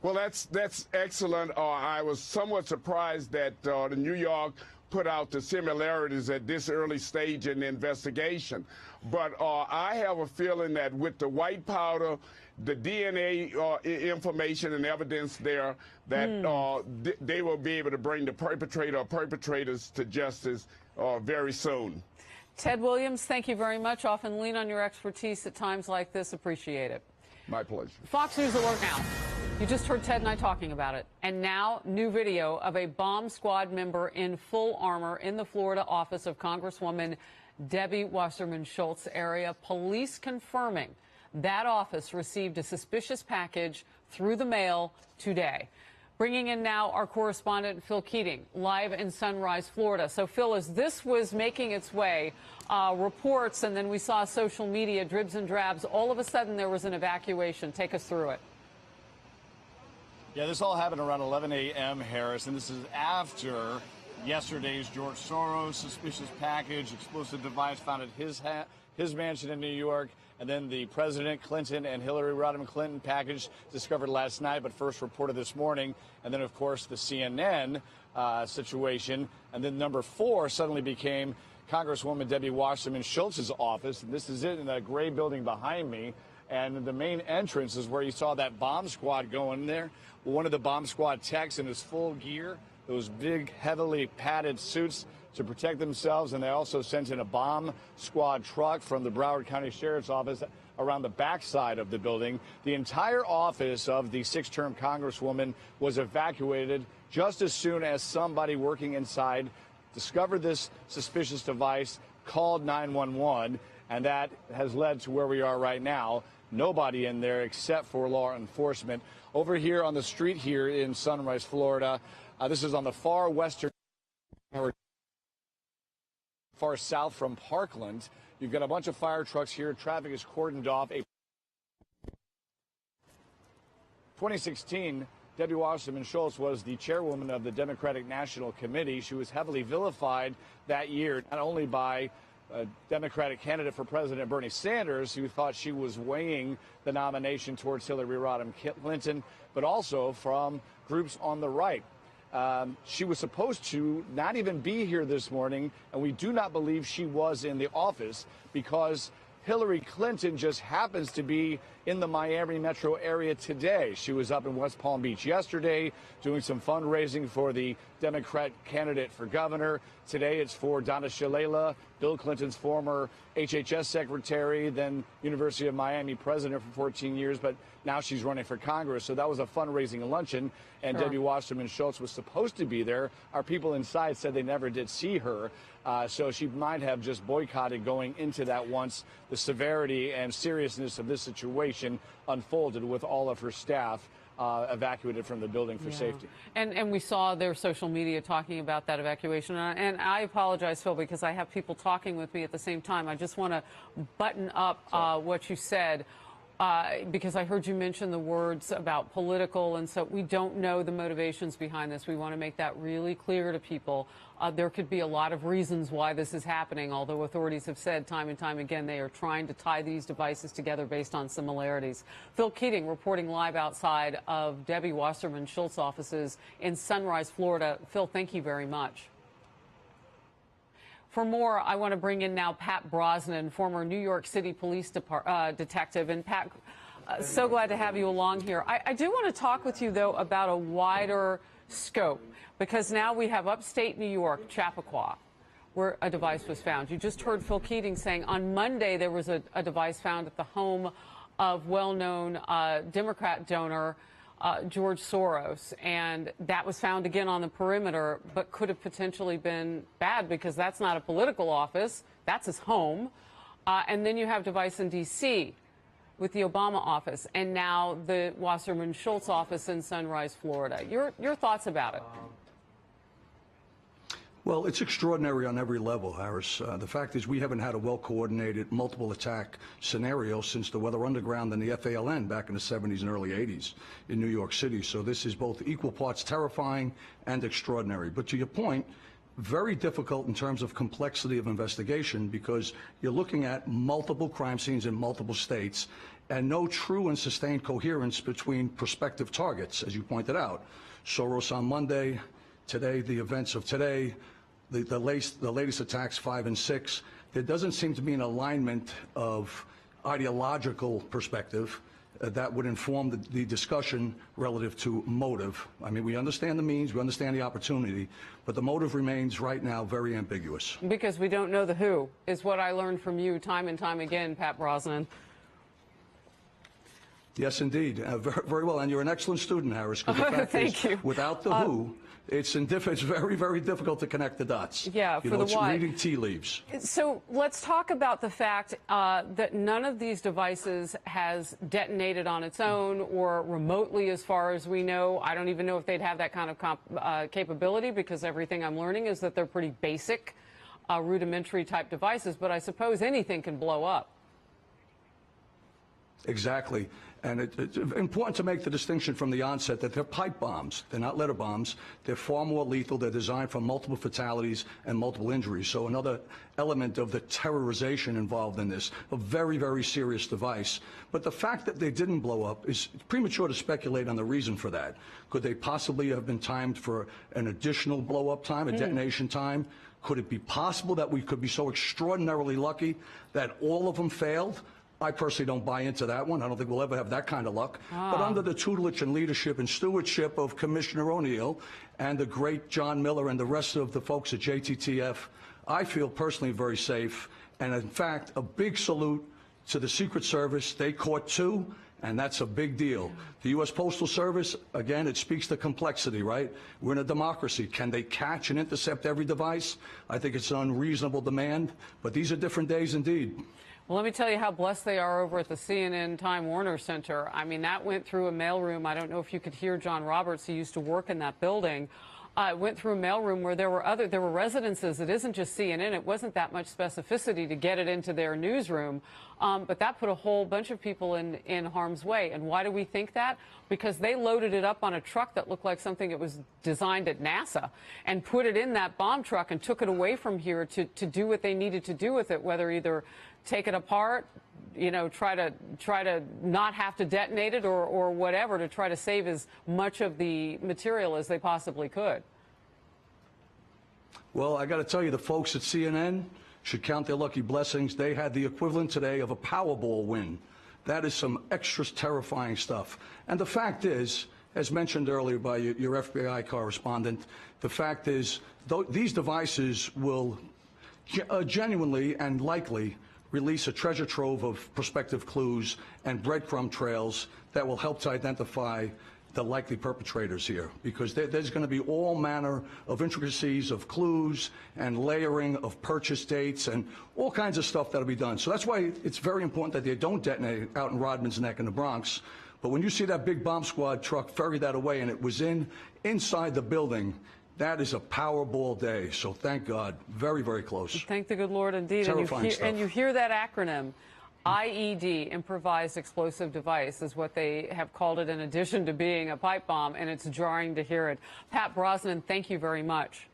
Well, that's excellent. I was somewhat surprised that the New York put out the similarities at this early stage in the investigation. But I have a feeling that with the white powder, the DNA information and evidence there, that they will be able to bring the perpetrator or perpetrators to justice very soon. Ted Williams, thank you very much. Often lean on your expertise at times like this. Appreciate it. My pleasure. Fox News Alert now. You just heard Ted and I talking about it. And now, new video of a bomb squad member in full armor in the Florida office of Congresswoman Debbie Wasserman Schultz's area. Police confirming that office received a suspicious package through the mail today. Bringing in now our correspondent, Phil Keating, live in Sunrise, Florida. So, Phil, as this was making its way, reports, and then we saw social media dribs and drabs, all of a sudden there was an evacuation. Take us through it. Yeah, this all happened around 11 a.m., Harris, and this is after yesterday's George Soros suspicious package, explosive device found at his mansion in New York, and then the President Clinton and Hillary Rodham Clinton package discovered last night, but first reported this morning, and then, of course, the CNN situation, and then number 4 suddenly became Congresswoman Debbie Wasserman Schultz's office, and this is it in that gray building behind me. And the main entrance is where you saw that bomb squad go in there. One of the bomb squad techs in his full gear, those big, heavily padded suits to protect themselves. And they also sent in a bomb squad truck from the Broward County Sheriff's Office around the backside of the building. The entire office of the 6-term Congresswoman was evacuated just as soon as somebody working inside discovered this suspicious device, called 911, and that has led to where we are right now. Nobody in there except for law enforcement. Over here on the street here in Sunrise, Florida, This is on the far western, far south from Parkland. You've got a bunch of fire trucks here. Traffic is cordoned off. 2016, Debbie Wasserman Schultz was the chairwoman of the Democratic National Committee. She was heavily vilified that year, not only by a Democratic candidate for president, Bernie Sanders, who thought she was weighing the nomination towards Hillary Rodham Clinton, but also from groups on the right. She was supposed to not even be here this morning, and we do not believe she was in the office because Hillary Clinton just happens to be in the Miami metro area today. She was up in West Palm Beach yesterday doing some fundraising for the Democrat candidate for governor. Today it's for Donna Shalala, Bill Clinton's former HHS secretary, then University of Miami president for 14 years, but now she's running for Congress. So that was a fundraising luncheon, and Sure. Debbie Wasserman Schultz was supposed to be there. Our people inside said they never did see her, so she might have just boycotted going into that once the severity and seriousness of this situation unfolded with all of her staff evacuated from the building for safety. And we saw their social media talking about that evacuation. And I apologize, Phil, because I have people talking with me at the same time. I just want to button up what you said. Because I heard you mention the words about political, and so we don't know the motivations behind this. We want to make that really clear to people. There could be a lot of reasons why this is happening, although authorities have said time and time again they are trying to tie these devices together based on similarities. Phil Keating reporting live outside of Debbie Wasserman Schultz offices in Sunrise, Florida. Phil, thank you very much. For more, I want to bring in now Pat Brosnan, former New York City police detective. And Pat, so glad to have you along here. I do want to talk with you, though, about a wider scope, because now we have upstate New York, Chappaqua, where a device was found. You just heard Phil Keating saying on Monday there was a device found at the home of well-known Democrat donor George Soros, and that was found again on the perimeter, but could have potentially been bad because that's not a political office, that's his home. And then you have device in D.C. with the Obama office, and now the Wasserman Schultz office in Sunrise, Florida. Your thoughts about it? Well, it's extraordinary on every level, Harris. The fact is we haven't had a well-coordinated multiple attack scenario since the Weather Underground and the FALN back in the 70s and early 80s in New York City. So this is both equal parts terrifying and extraordinary. But to your point, very difficult in terms of complexity of investigation because you're looking at multiple crime scenes in multiple states and no true and sustained coherence between prospective targets, as you pointed out. Soros on Monday, today, the events of today, the latest attacks 5 and 6, there doesn't seem to be an alignment of ideological perspective that would inform the discussion relative to motive. I mean, we understand the means, we understand the opportunity, but the motive remains right now very ambiguous. Because we don't know the who, is what I learned from you time and time again, Pat Brosnan. Yes, indeed. Very well. And you're an excellent student, Harris, because the fact Thank is, you. Without the who, it's very, very difficult to connect the dots. Yeah, you for know, the it's why. reading tea leaves. So let's talk about the fact that none of these devices has detonated on its own or remotely, as far as we know. I don't even know if they'd have that kind of capability, because everything I'm learning is that they're pretty basic, rudimentary type devices. But I suppose anything can blow up. Exactly. And it's important to make the distinction from the onset that they're pipe bombs. They're not letter bombs. They're far more lethal. They're designed for multiple fatalities and multiple injuries. So another element of the terrorization involved in this, a very, very serious device. But the fact that they didn't blow up is premature to speculate on the reason for that. Could they possibly have been timed for an additional blow-up time, a detonation time? Could it be possible that we could be so extraordinarily lucky that all of them failed? I personally don't buy into that one. I don't think we'll ever have that kind of luck. But under the tutelage and leadership and stewardship of Commissioner O'Neill and the great John Miller and the rest of the folks at JTTF, I feel personally very safe. And in fact, a big salute to the Secret Service. They caught 2, and that's a big deal. The U.S. Postal Service, again, it speaks to complexity, right? We're in a democracy. Can they catch and intercept every device? I think it's an unreasonable demand, but these are different days indeed. Well, let me tell you how blessed they are over at the CNN Time Warner Center. I mean, that went through a mailroom. I don't know if you could hear John Roberts. He used to work in that building. went through a mailroom where there were residences. It isn't just CNN. It wasn't that much specificity to get it into their newsroom. But that put a whole bunch of people in harm's way. And why do we think that? Because they loaded it up on a truck that looked like something that was designed at NASA and put it in that bomb truck and took it away from here to do what they needed to do with it, whether either take it apart, you know, try to not have to detonate it or whatever, to try to save as much of the material as they possibly could. Well, I got to tell you, the folks at CNN should count their lucky blessings. They had the equivalent today of a Powerball win. That is some extra terrifying stuff. And the fact is, as mentioned earlier by your FBI correspondent, the fact is these devices will genuinely and likely release a treasure trove of prospective clues and breadcrumb trails that will help to identify the likely perpetrators here, because there's going to be all manner of intricacies of clues and layering of purchase dates and all kinds of stuff that'll be done. So that's why it's very important that they don't detonate out in Rodman's Neck in the Bronx. But when you see that big bomb squad truck ferry that away and it was inside the building, that is a Powerball day. So thank God. Very, very close. Thank the good Lord indeed. And you hear that acronym. IED, improvised explosive device, is what they have called it, in addition to being a pipe bomb, and it's jarring to hear it. Pat Brosnan, thank you very much.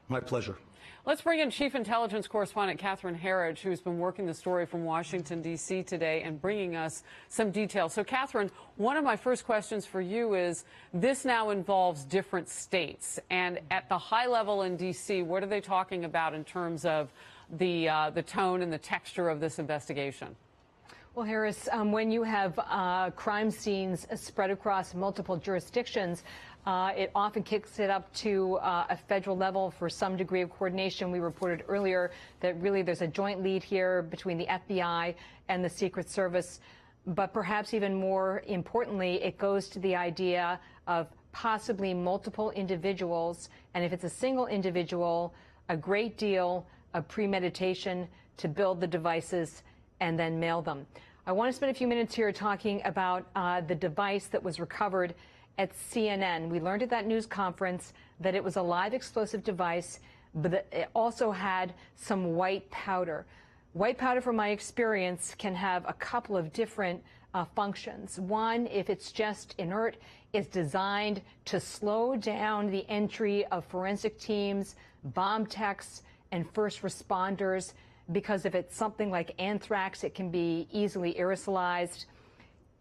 My pleasure. Let's bring in Chief Intelligence Correspondent Catherine Herridge, who's been working the story from Washington, D.C. today and bringing us some details. So, Catherine, one of my first questions for you is, this now involves different states. And at the high level in D.C., what are they talking about in terms of the tone and the texture of this investigation? Well, Harris, when you have crime scenes spread across multiple jurisdictions, it often kicks it up to a federal level for some degree of coordination. We reported earlier that really there's a joint lead here between the FBI and the Secret Service. But perhaps even more importantly, it goes to the idea of possibly multiple individuals. And if it's a single individual, a great deal of premeditation to build the devices and then mail them. I want to spend a few minutes here talking about the device that was recovered at CNN. We learned at that news conference that it was a live explosive device, but that it also had some white powder. White powder, from my experience, can have a couple of different functions. One, if it's just inert, is designed to slow down the entry of forensic teams, bomb techs, and first responders, because if it's something like anthrax, it can be easily aerosolized.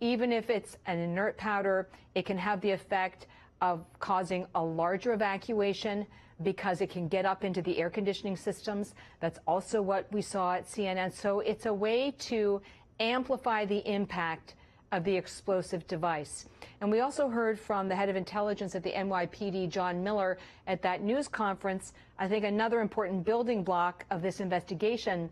Even if it's an inert powder, it can have the effect of causing a larger evacuation because it can get up into the air conditioning systems. That's also what we saw at CNN. So it's a way to amplify the impact of the explosive device. And we also heard from the head of intelligence at the NYPD, John Miller, at that news conference, I think another important building block of this investigation,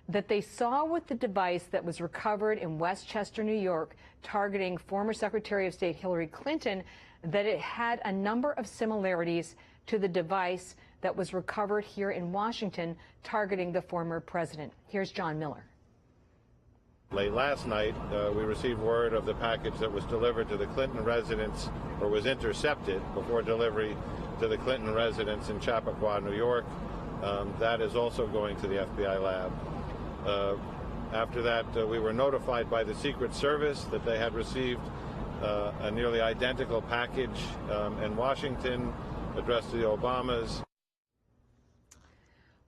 that they saw with the device that was recovered in Westchester, New York, targeting former Secretary of State Hillary Clinton, that it had a number of similarities to the device that was recovered here in Washington targeting the former president. Here's John Miller. Late last night, we received word of the package that was delivered to the Clinton residence, or was intercepted before delivery to the Clinton residence in Chappaqua, New York. That is also going to the FBI lab. After that, we were notified by the Secret Service that they had received a nearly identical package in Washington addressed to the Obamas.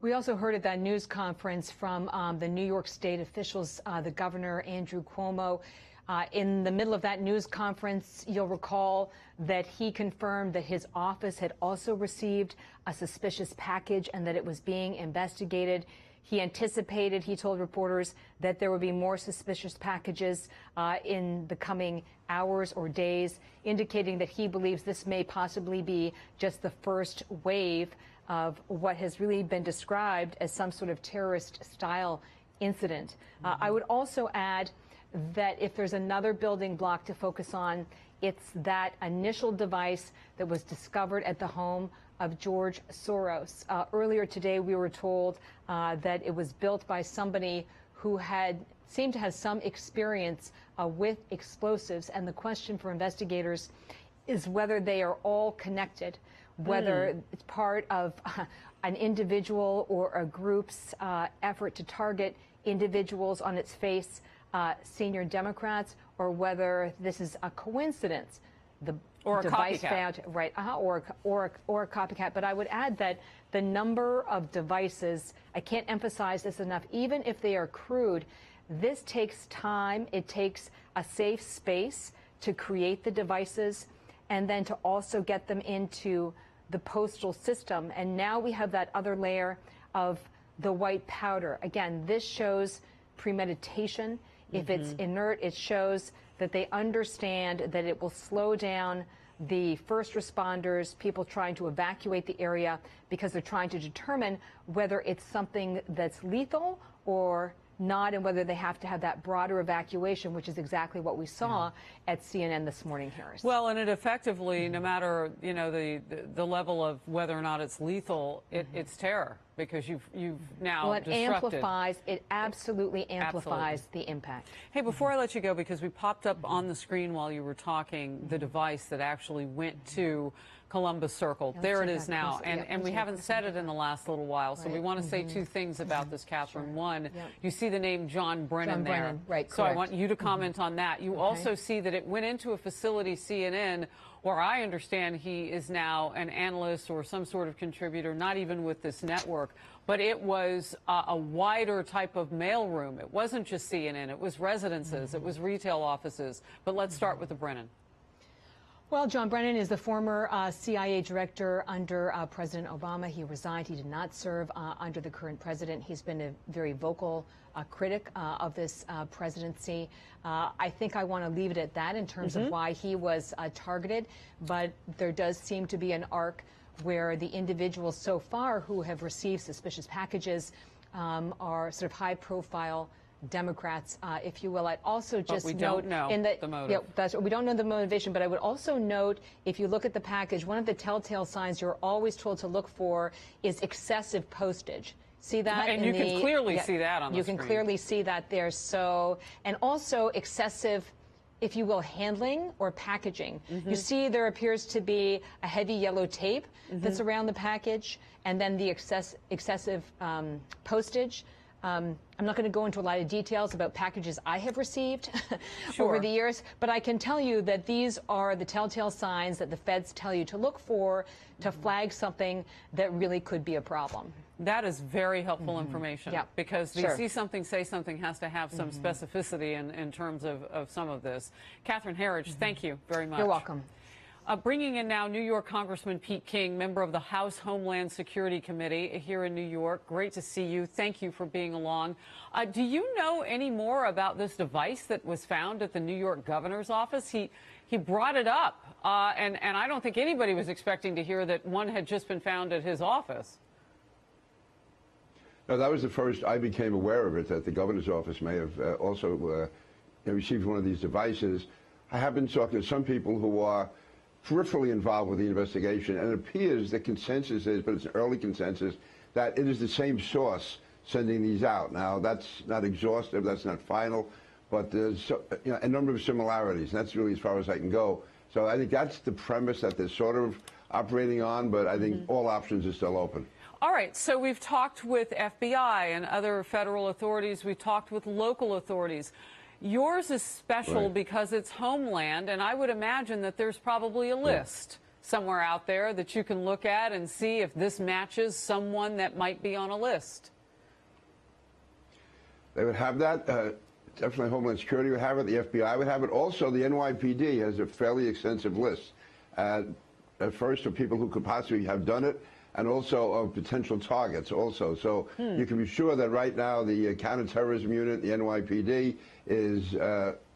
We also heard at that news conference from the New York State officials, the governor, Andrew Cuomo. In the middle of that news conference, you'll recall that he confirmed that his office had also received a suspicious package and that it was being investigated. He anticipated, he told reporters, that there would be more suspicious packages in the coming hours or days, indicating that he believes this may possibly be just the first wave of what has really been described as some sort of terrorist-style incident. I would also add that if there's another building block to focus on, it's that initial device that was discovered at the home of George Soros. Earlier today, we were told that it was built by somebody who seemed to have some experience with explosives. And the question for investigators is whether they are all connected, whether it's part of an individual or a group's effort to target individuals on its face, senior Democrats, or whether this is a coincidence. The or a device copycat. found, right, or a copycat. But I would add that the number of devices, I can't emphasize this enough, even if they are crude, this takes time. It takes a safe space to create the devices and then to also get them into the postal system. And now we have that other layer of the white powder. Again, this shows premeditation. If it's inert, it shows that they understand that it will slow down the first responders, people trying to evacuate the area, because they're trying to determine whether it's something that's lethal or not, and whether they have to have that broader evacuation, which is exactly what we saw at CNN this morning, Harris. Well, and it effectively, no matter, you know, the level of whether or not it's lethal, it's terror, because you've now well, it disrupted. amplifies, it absolutely amplifies the impact. Hey, before I let you go, because we popped up on the screen while you were talking, the device that actually went to Columbus Circle. There it is now, and we haven't said it in the last little while, so we want to say two things about this, Catherine. One, you see the name John Brennan there. Right, so I want you to comment on that. You also see that it went into a facility, CNN, where I understand he is now an analyst or some sort of contributor, not even with this network, but it was a wider type of mailroom. It wasn't just CNN, it was residences, it was retail offices. But let's start with the Brennan. Well, John Brennan is the former CIA director under President Obama. He resigned. He did not serve under the current president. He's been a very vocal critic of this presidency. I think I want to leave it at that in terms of why he was targeted. But there does seem to be an arc where the individuals so far who have received suspicious packages are sort of high-profile Democrats, if you will. I'd also just note the motive. Yeah, we don't know the motivation, but I would also note, if you look at the package, one of the telltale signs you're always told to look for is excessive postage. See that? And you can clearly see that on the screen. You can clearly see that there. So, and also excessive, if you will, handling or packaging. You see there appears to be a heavy yellow tape that's around the package, and then the excessive postage. I'm not going to go into a lot of details about packages I have received over the years, but I can tell you that these are the telltale signs that the feds tell you to look for to flag something that really could be a problem. That is very helpful information, because the see something, say something has to have some specificity in terms of some of this. Catherine Herridge, thank you very much. You're welcome. Bringing in now New York Congressman Pete King, member of the House Homeland Security Committee here in New York. Great to see you. Thank you for being along. Do you know any more about this device that was found at the New York governor's office? He brought it up, and I don't think anybody was expecting to hear that one had just been found at his office. No, that was the first I became aware of it, that the governor's office may have also received one of these devices. I have been talking to some people who are peripherally involved with the investigation, and it appears the consensus is, but it's an early consensus, that it is the same source sending these out. Now, that's not exhaustive, that's not final, but there's a number of similarities, and that's really as far as I can go. So I think that's the premise that they're sort of operating on, but I think all options are still open. All right, so we've talked with FBI and other federal authorities. We've talked with local authorities. Yours is special because it's Homeland, and I would imagine that there's probably a list somewhere out there that you can look at and see if this matches someone that might be on a list. They would have that. Definitely Homeland Security would have it. The FBI would have it. Also, the NYPD has a fairly extensive list. At first, of people who could possibly have done it, and also of potential targets also. So you can be sure that right now the counterterrorism unit, the NYPD, is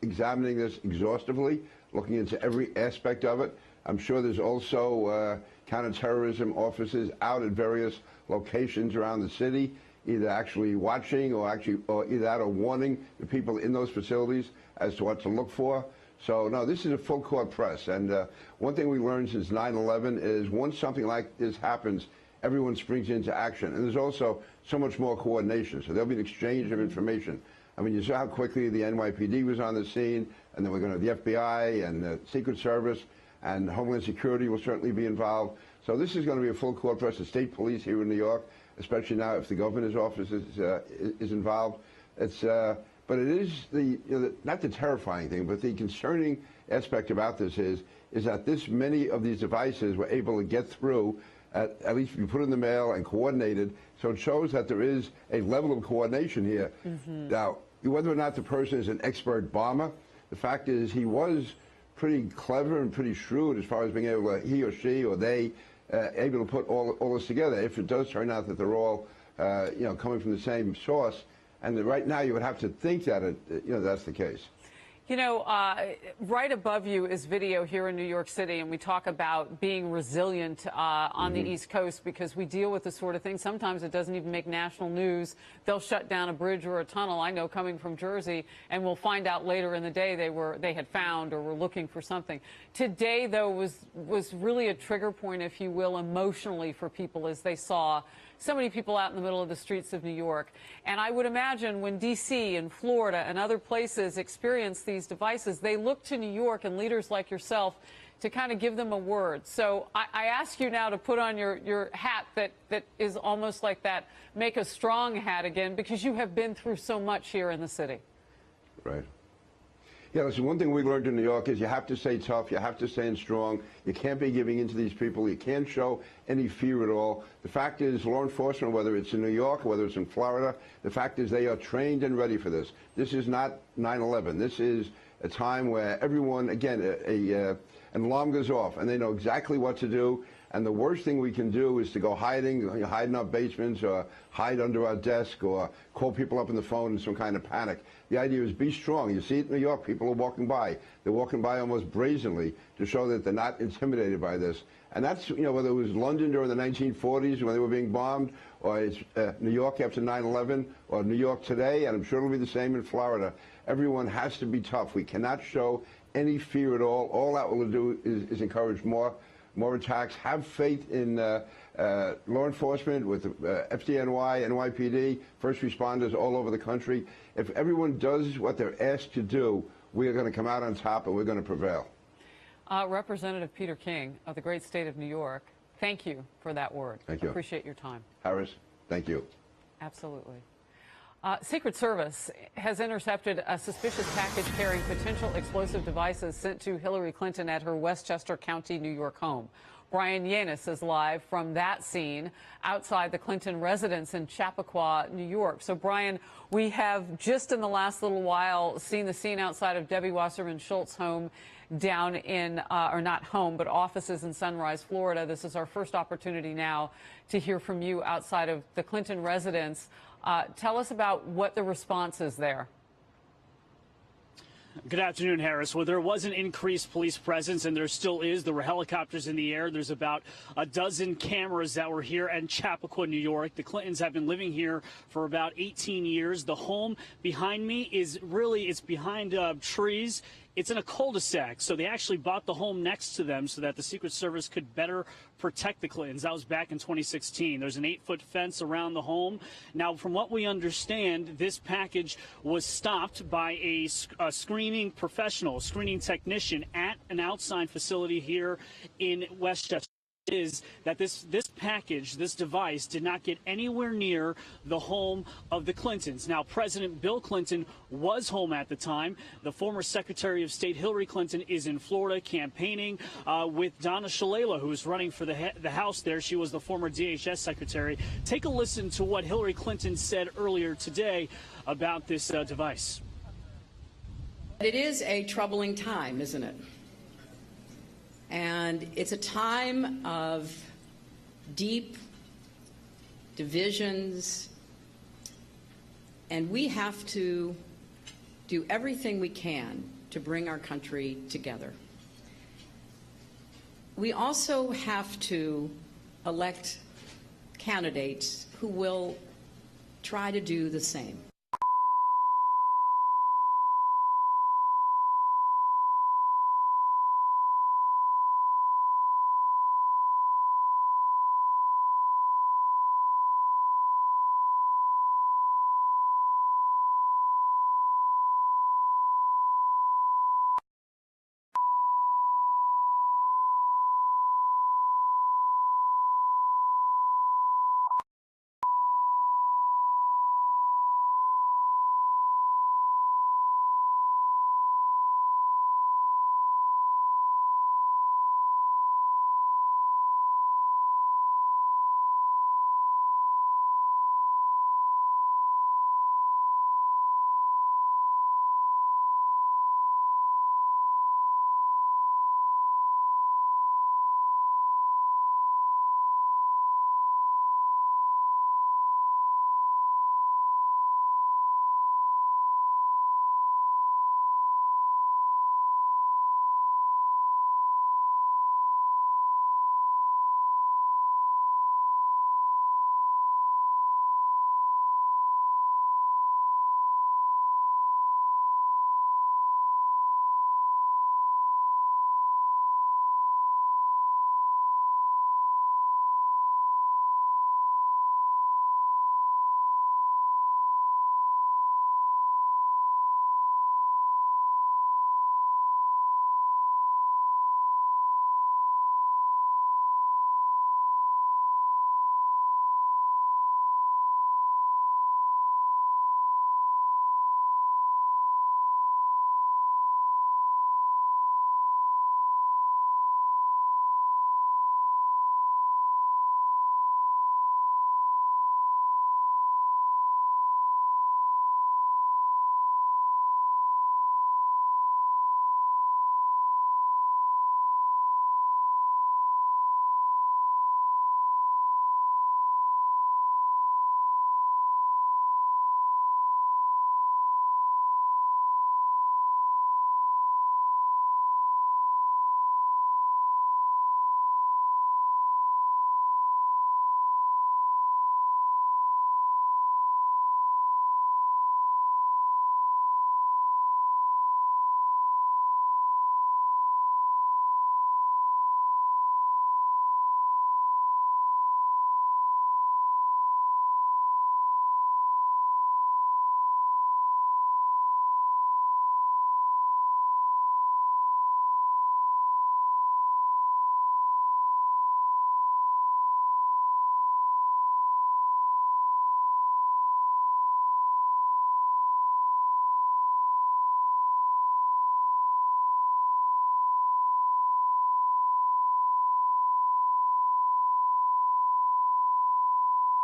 examining this exhaustively, looking into every aspect of it. I'm sure there's also counterterrorism officers out at various locations around the city, either actually watching or either out or warning the people in those facilities as to what to look for. So, no, this is a full court press. And one thing we learned since 9/11 is once something like this happens, everyone springs into action. And there's also so much more coordination. So there'll be an exchange of information. I mean, you saw how quickly the NYPD was on the scene, and then we're going to have the FBI and the Secret Service. and Homeland Security will certainly be involved. So this is going to be a full court press. The state police here in New York, especially now if the governor's office is involved. But it is not the terrifying thing, but the concerning aspect about this is that this many of these devices were able to get through, at least be put in the mail and coordinated. So it shows that there is a level of coordination here. Now, whether or not the person is an expert bomber, the fact is he was pretty clever and pretty shrewd as far as being able to, he or she or they, able to put all this together. If it does turn out that they're all, coming from the same source, and right now you would have to think that that's the case. You know, right above you is video here in New York City, and we talk about being resilient on the East Coast because we deal with this sort of thing. Sometimes it doesn't even make national news. They'll shut down a bridge or a tunnel. I know coming from Jersey, and we'll find out later in the day they had found or were looking for something. Today, though, was really a trigger point, if you will, emotionally for people as they saw so many people out in the middle of the streets of New York. And I would imagine when D.C. and Florida and other places experience these devices, they look to New York and leaders like yourself to kind of give them a word. So I ask you now to put on your hat that is almost like that make a strong hat again, because you have been through so much here in the city. Right. Yeah, listen, one thing we learned in New York is you have to stay tough, you have to stay strong, you can't be giving in to these people, you can't show any fear at all. The fact is, law enforcement, whether it's in New York or whether it's in Florida, the fact is they are trained and ready for this. This is not 9/11. This is a time where everyone, again, an alarm goes off and they know exactly what to do. And the worst thing we can do is to go hide in our basements or hide under our desk or call people up on the phone in some kind of panic. The idea is be strong. You see it in New York. People are walking by. They're walking by almost brazenly to show that they're not intimidated by this. And that's, whether it was London during the 1940s when they were being bombed, or it's New York after 9/11, or New York today, and I'm sure it'll be the same in Florida. Everyone has to be tough. We cannot show any fear at all. All that will do is encourage more attacks. Have faith in law enforcement with FDNY, NYPD, first responders all over the country. If everyone does what they're asked to do, we are going to come out on top and we're going to prevail. Representative Peter King of the great state of New York, thank you for that word. Thank you. Appreciate your time. Harris, thank you. Absolutely. Secret Service has intercepted a suspicious package carrying potential explosive devices sent to Hillary Clinton at her Westchester County, New York home. Brian Yanis is live from that scene outside the Clinton residence in Chappaqua, New York. So, Brian, we have just in the last little while seen the scene outside of Debbie Wasserman Schultz's home down in, or not home, but offices in Sunrise, Florida. This is our first opportunity now to hear from you outside of the Clinton residence. Tell us about what the response is there. Good afternoon, Harris. Well, there was an increased police presence, and there still is. There were helicopters in the air. There's about a dozen cameras that were here in Chappaqua, New York. The Clintons have been living here for about 18 years. The home behind me is it's behind trees. It's in a cul-de-sac, so they actually bought the home next to them so that the Secret Service could better protect the Clintons. That was back in 2016. There's an 8-foot fence around the home. Now, from what we understand, this package was stopped by a screening professional, screening technician at an outside facility here in Westchester. Is that this package, this device, did not get anywhere near the home of the Clintons. Now, President Bill Clinton was home at the time. The former Secretary of State Hillary Clinton is in Florida campaigning with Donna Shalala, who is running for the House there. She was the former DHS Secretary. Take a listen to what Hillary Clinton said earlier today about this device. It is a troubling time, isn't it? And it's a time of deep divisions, and we have to do everything we can to bring our country together. We also have to elect candidates who will try to do the same.